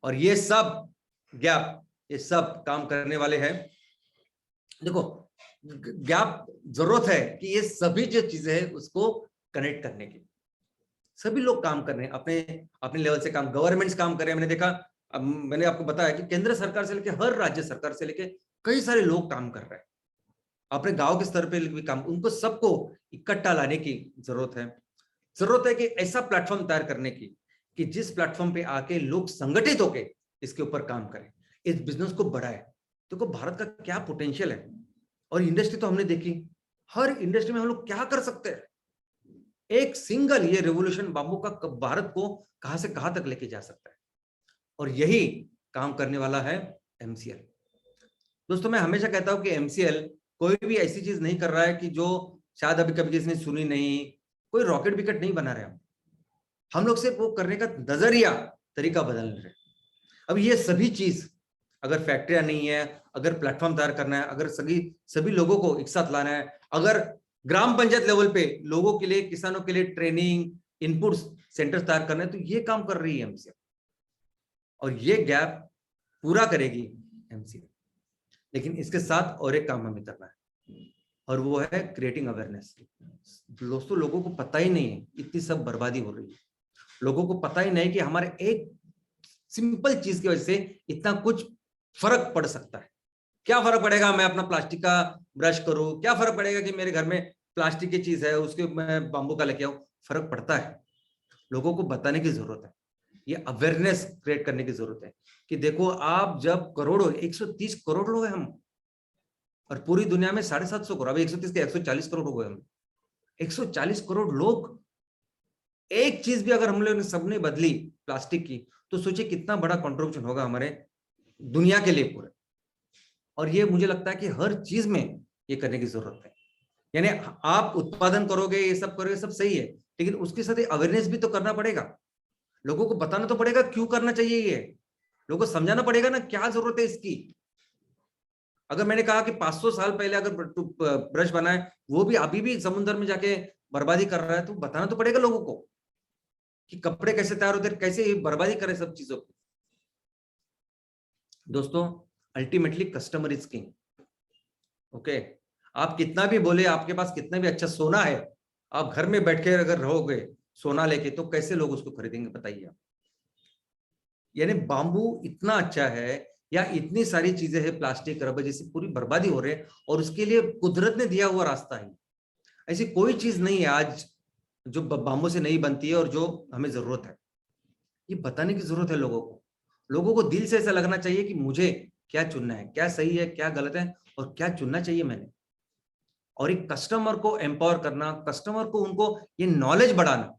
और ये सब गैप, ये सब काम करने वाले हैं। देखो गैप जरूरत है कि ये सभी जो चीजें हैं उसको कनेक्ट करने की। सभी लोग काम कर रहे हैं, अपने अपने लेवल से काम, गवर्नमेंट्स काम कर रहे हैं। मैंने देखा, अब मैंने आपको बताया कि केंद्र सरकार से लेके हर राज्य सरकार से लेके कई सारे लोग काम कर रहे हैं, अपने गांव के स्तर पे भी काम, उनको सबको इकट्ठा लाने की जरूरत है। जरूरत है कि ऐसा प्लेटफॉर्म तैयार करने की कि जिस प्लेटफॉर्म पे आके लोग संगठित होके इसके ऊपर काम करें, इस बिजनेस को बढ़ाए। देखो भारत का क्या पोटेंशियल है, और इंडस्ट्री तो हमने देखी, हर इंडस्ट्री में हम लोग क्या कर सकते हैं। एक सिंगल ये रेवोल्यूशन बाम्बू का भारत को कहां से कहां तक लेके जा सकता है, और यही काम करने वाला है एमसीएल। दोस्तों मैं हमेशा कहता हूं कि एमसीएल कोई भी ऐसी चीज नहीं कर रहा है कि जो शायद अभी कभी किसी ने सुनी नहीं, कोई रॉकेट विकेट नहीं बना रहे हम लोग सिर्फ वो करने का नजरिया, तरीका बदल रहे। अब ये सभी चीज, अगर फैक्ट्रियां नहीं है, अगर प्लेटफॉर्म तैयार करना है, अगर सभी लोगों को एक साथ लाना है, अगर ग्राम पंचायत लेवल पे लोगों के लिए, किसानों के लिए ट्रेनिंग, इनपुट सेंटर तैयार करना है, तो ये काम कर रही है एमसीएल, और ये गैप पूरा करेगी एमसीएल। लेकिन इसके साथ और एक काम हमें करना है, और वो है क्रिएटिंग अवेयरनेस। दोस्तों लोगों को पता ही नहीं है इतनी सब बर्बादी हो रही है, लोगों को पता ही नहीं कि हमारे एक सिंपल चीज की वजह से इतना कुछ फर्क पड़ सकता है। क्या फर्क पड़ेगा मैं अपना प्लास्टिक का ब्रश करूं, क्या फर्क पड़ेगा कि मेरे घर में प्लास्टिक की चीज है उसके मैं बाम्बू का लेके आऊं, फर्क पड़ता है। लोगों को बताने की जरूरत है, ये अवेयरनेस क्रिएट करने की जरूरत है कि देखो आप जब करोड़ों, 130 करोड़ लोग हैं हम, और पूरी दुनिया में 750 करोड़, अभी 130 के 140 करोड़ हो गए हम। 140 करोड़ लोग, एक चीज भी अगर हम लोग सबने बदली प्लास्टिक की, तो सोचिए कितना बड़ा कंट्रीब्यूशन होगा हमारे दुनिया के लिए पूरे। और ये मुझे लगता है कि हर चीज में ये करने की जरूरत है। यानी आप उत्पादन करोगे, ये सब करोगे, सब सही है, लेकिन उसके साथ अवेयरनेस भी तो करना पड़ेगा। लोगों को बताना तो पड़ेगा क्यों करना चाहिए, ये लोगों को समझाना पड़ेगा ना क्या जरूरत है इसकी। अगर मैंने कहा कि 500 साल पहले अगर ब्रश बनाए, वो भी अभी भी समुद्र में जाके बर्बादी कर रहा है, तो बताना तो पड़ेगा लोगों को कि कपड़े कैसे तैयार होते हैं, कैसे बर्बादी करे सब चीजों को। दोस्तों, ultimately customer is king. Okay, आप कितना भी बोले, आपके पास कितना भी अच्छा सोना है, आप घर में बैठ के अगर रहोगे सोना लेके, तो कैसे लोग उसको खरीदेंगे बताइए आप। यानी बांबू इतना अच्छा है, या इतनी सारी चीजें हैं, प्लास्टिक रबर जैसी पूरी बर्बादी हो रही है, और उसके लिए कुदरत ने दिया हुआ रास्ता है। ऐसी कोई चीज नहीं है आज जो बांबू से नहीं बनती है और जो हमें जरूरत है। ये बताने की जरूरत है लोगों को। लोगों को दिल से ऐसा लगना चाहिए कि मुझे क्या चुनना है, क्या सही है, क्या गलत है, और क्या चुनना चाहिए मैंने। और एक कस्टमर को एम्पावर करना, कस्टमर को उनको ये नॉलेज बढ़ाना,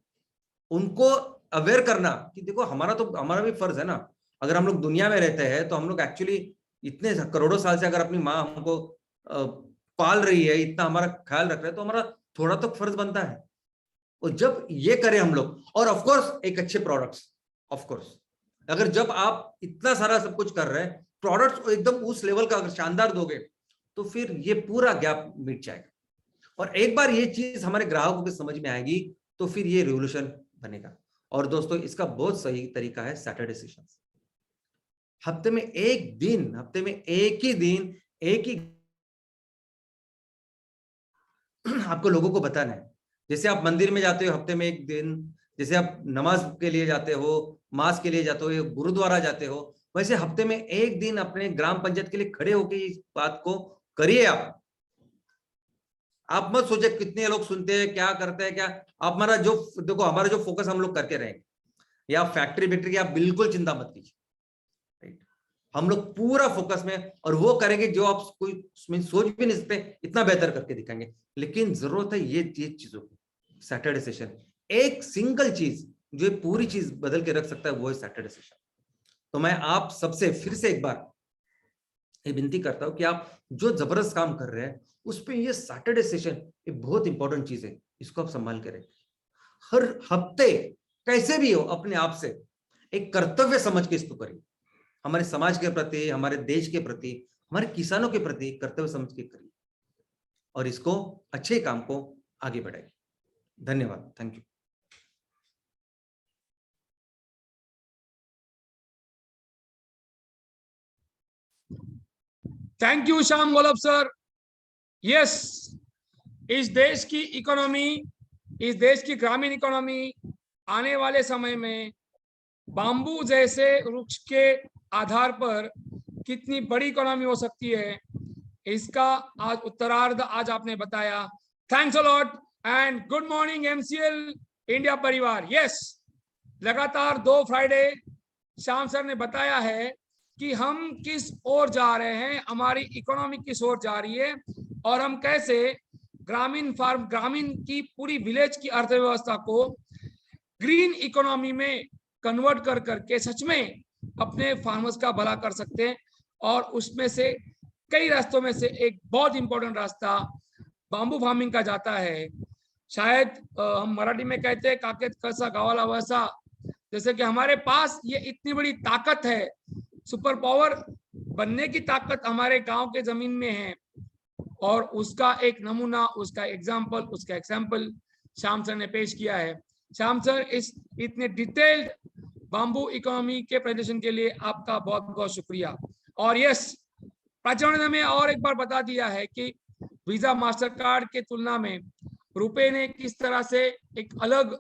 उनको अवेयर करना कि देखो हमारा भी फर्ज है ना। अगर हम लोग दुनिया में रहते हैं तो हम लोग एक्चुअली इतने करोड़ों साल से अगर अपनी माँ हमको पाल रही है, इतना हमारा ख्याल रख रहे हैं, तो हमारा थोड़ा तो फर्ज बनता है। और जब ये करें हम लोग, और ऑफ कोर्स एक अच्छे प्रोडक्ट्स, ऑफ कोर्स अगर जब आप इतना सारा सब कुछ कर रहे हैं, प्रोडक्ट्स एकदम उस लेवल का अगर शानदार दोगे, तो फिर ये पूरा गैप मिट जाएगा। और एक बार ये चीज हमारे ग्राहकों को समझ में आएगी, तो फिर ये रिवोल्यूशन बनेगा। और दोस्तों, इसका बहुत सही तरीका है सैटरडे सेशंस। हफ्ते में एक दिन, हफ्ते में एक ही दिन, एक ही आपको लोगों को बताना है। जैसे आप मंदिर में जाते हो हफ्ते में एक दिन, जैसे आप नमाज के लिए जाते हो, मास के लिए जाते हो, गुरुद्वारा जाते हो, वैसे हफ्ते में एक दिन अपने ग्राम पंचायत के लिए खड़े होकर इस बात को करिए। आप मत सोचे कितने लोग सुनते हैं, क्या करते हैं, क्या। आप हमारा जो देखो, हमारा जो फोकस हम लोग करके रहेंगे, या फैक्ट्री वैक्ट्री की आप बिल्कुल चिंता मत कीजिए, राइट। हम लोग पूरा फोकस में, और वो करेंगे जो आप कोई सोच भी नहीं सकते, इतना बेहतर करके दिखाएंगे। लेकिन जरूरत है ये चीजों की। सैटरडे सेशन, एक सिंगल चीज जो पूरी चीज बदल के रख सकता है, वो है सैटरडे सेशन। तो मैं आप सबसे फिर से एक बार ये विनती करता हूं कि आप जो जबरदस्त काम कर रहे हैं, उस पे ये सैटरडे सेशन एक बहुत इंपॉर्टेंट चीज है, इसको आप संभाल के रखें। हर हफ्ते कैसे भी हो, अपने आप से एक कर्तव्य समझ के इसको करिए। हमारे समाज के प्रति, हमारे देश के प्रति, हमारे किसानों के प्रति कर्तव्य समझ के करिए, और इसको अच्छे काम को आगे बढ़ाइए। धन्यवाद, thank you. Thank you Shyam Vallabh sir. Yes, इस देश की इकोनॉमी, इस देश की ग्रामीण इकोनॉमी आने वाले समय में बांबू जैसे वृक्ष के आधार पर कितनी बड़ी इकोनॉमी हो सकती है, इसका आज उत्तरार्ध आज आपने बताया। Thanks a lot and good morning MCL India परिवार। यस, लगातार 2 फ्राइडे श्याम सर ने बताया है कि हम किस ओर जा रहे हैं, हमारी इकोनॉमी किस ओर जा रही है, और हम कैसे ग्रामीण की पूरी विलेज की अर्थव्यवस्था को ग्रीन इकोनॉमी में कन्वर्ट कर करके सच में अपने फार्मर्स का भला कर सकते हैं। और उसमें से कई रास्तों में से एक बहुत इंपॉर्टेंट रास्ता बांबू फार्मिंग का जाता है। शायद हम मराठी में कहते हैं काकेत कसा गावाला वैसा, जैसे कि हमारे पास ये इतनी बड़ी ताकत है, सुपर पावर बनने की ताकत हमारे गांव के जमीन में है, और उसका एक नमूना, उसका एग्जाम्पल श्याम सर ने पेश किया है। श्याम सर, इस इतने डिटेल्ड बांबू इकोनॉमी के प्रेजेंटेशन के लिए आपका बहुत बहुत शुक्रिया। और यस, प्राचार्य ने हमें और एक बार बता दिया है कि वीजा मास्टर कार्ड के तुलना में रुपए ने किस तरह से एक अलग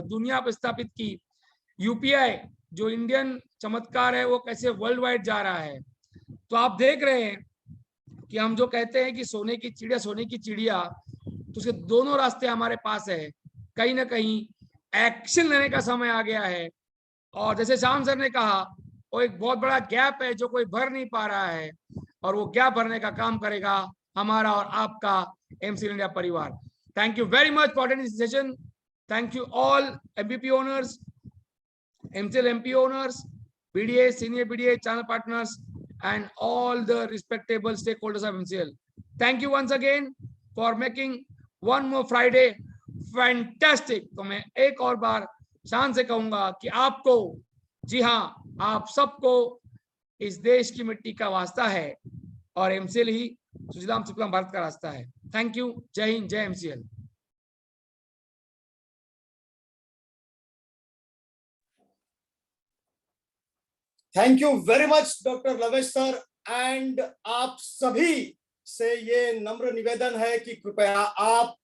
दुनिया पर स्थापित की। यूपीआई जो इंडियन चमत्कार है, वो कैसे वर्ल्ड वाइड जा रहा है। तो आप देख रहे हैं कि हम जो कहते हैं कि सोने की चिड़िया, तो उसके दोनों रास्ते हमारे पास है। कहीं ना कहीं एक्शन लेने का समय आ गया है, और जैसे श्याम सर ने कहा, वो एक बहुत बड़ा गैप है जो कोई भर नहीं पा रहा है, और वो गैप भरने का काम करेगा हमारा और आपका एमसीएल इंडिया परिवार। Thank you very much for this session. Thank you all MPP owners, MCL MP owners, BDA, senior BDA channel partners, and all the respectable stakeholders of MCL. Thank you once again for making one more Friday fantastic. तो मैं एक और बार शान से कहूंगा कि आपको, जी हाँ, आप सबको इस देश की मिट्टी का वास्ता है और एमसीएल ही सुजलाम सुफलाम भारत का रास्ता है। Thank you. जय हिंद, जय MCL. Thank you very much doctor लवेश sir. And आप सभी से ये नम्र निवेदन है कि कृपया आप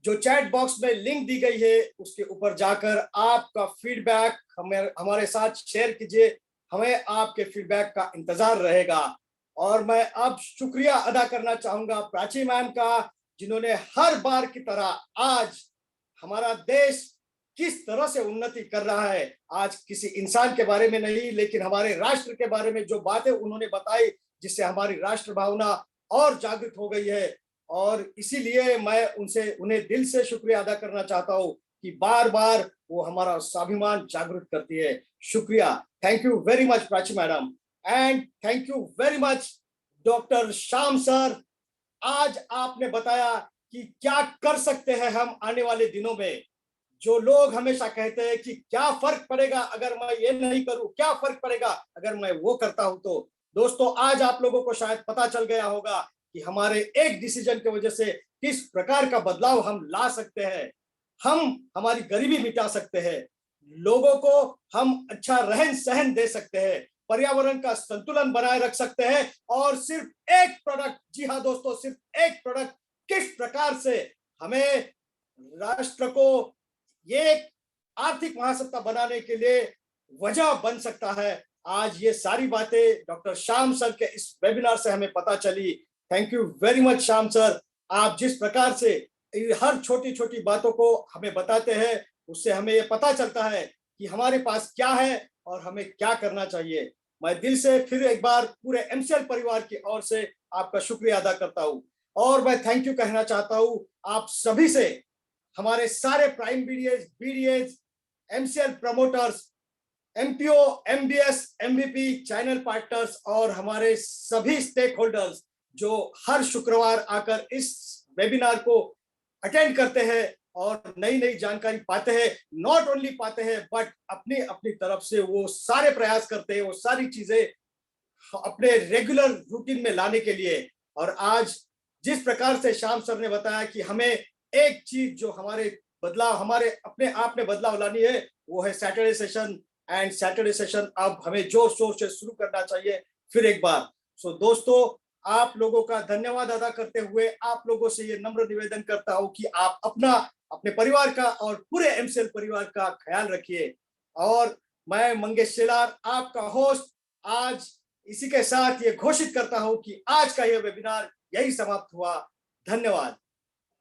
जो चैट बॉक्स में लिंक दी गई है उसके ऊपर जाकर आपका फीडबैक हमारे साथ शेयर कीजिए। हमें आपके फीडबैक का इंतजार रहेगा। और मैं अब शुक्रिया अदा करना चाहूंगा प्राची मैम का, जिन्होंने हर बार की तरह आज हमारा देश किस तरह से उन्नति कर रहा है, आज किसी इंसान के बारे में नहीं लेकिन हमारे राष्ट्र के बारे में जो बातें उन्होंने बताई, जिससे हमारी राष्ट्र भावना और जागृत हो गई है। और इसीलिए मैं उन्हें दिल से शुक्रिया अदा करना चाहता हूं कि बार बार वो हमारा स्वाभिमान जागृत करती है। शुक्रिया। Thank you very much Prachi madam. And thank you very much doctor Shyam sir. आज आपने बताया कि क्या कर सकते हैं हम आने वाले दिनों में। जो लोग हमेशा कहते हैं कि क्या फर्क पड़ेगा अगर मैं ये नहीं करूं, क्या फर्क पड़ेगा अगर मैं वो करता हूं। तो दोस्तों, आज आप लोगों को शायद पता चल गया होगा कि हमारे एक डिसीजन की वजह से किस प्रकार का बदलाव हम ला सकते हैं। हम हमारी गरीबी मिटा सकते हैं, लोगों को हम अच्छा रहन सहन दे सकते हैं, पर्यावरण का संतुलन बनाए रख सकते हैं। और सिर्फ एक प्रोडक्ट, जी हाँ दोस्तों, सिर्फ एक प्रोडक्ट किस प्रकार से हमें राष्ट्र को ये आर्थिक महासत्ता बनाने के लिए वजह बन सकता है। आज ये सारी बातें डॉक्टर श्याम सर के इस वेबिनार से हमें पता चली। Thank you very much Shyam sir. आप जिस प्रकार से हर छोटी छोटी बातों को हमें बताते हैं, उससे हमें ये पता चलता है कि हमारे पास क्या है और हमें क्या करना चाहिए। मैं दिल से फिर एक बार पूरे एमसीएल परिवार की ओर से आपका शुक्रिया अदा करता हूँ। और मैं थैंक यू कहना चाहता हूँ आप सभी से, हमारे सारे prime BDAs, MCL promoters, MPO, MBS, MVP, channel partners और हमारे सभी स्टेक होल्डर्स जो हर शुक्रवार आकर इस वेबिनार को अटेंड करते हैं और नई नई जानकारी पाते हैं। नॉट ओनली पाते हैं बट अपनी अपनी तरफ से वो सारे प्रयास करते हैं, वो सारी चीजें अपने रेगुलर रूटीन में लाने के लिए। और आज जिस प्रकार से श्याम सर ने बताया कि हमें एक चीज जो हमारे अपने आप में बदलाव लानी है, वो है Saturday session. And Saturday session अब हमें जोर शोर से शुरू करना चाहिए फिर एक बार। सो दोस्तों, आप लोगों का धन्यवाद अदा करते हुए आप लोगों से ये नम्र निवेदन करता हूं कि आप अपने परिवार का और पूरे एमसीएल परिवार का ख्याल रखिए। और मैं मंगेश शेलार, आपका होस्ट, आज इसी के साथ ये घोषित करता हूं कि आज का यह वेबिनार यही समाप्त हुआ। धन्यवाद।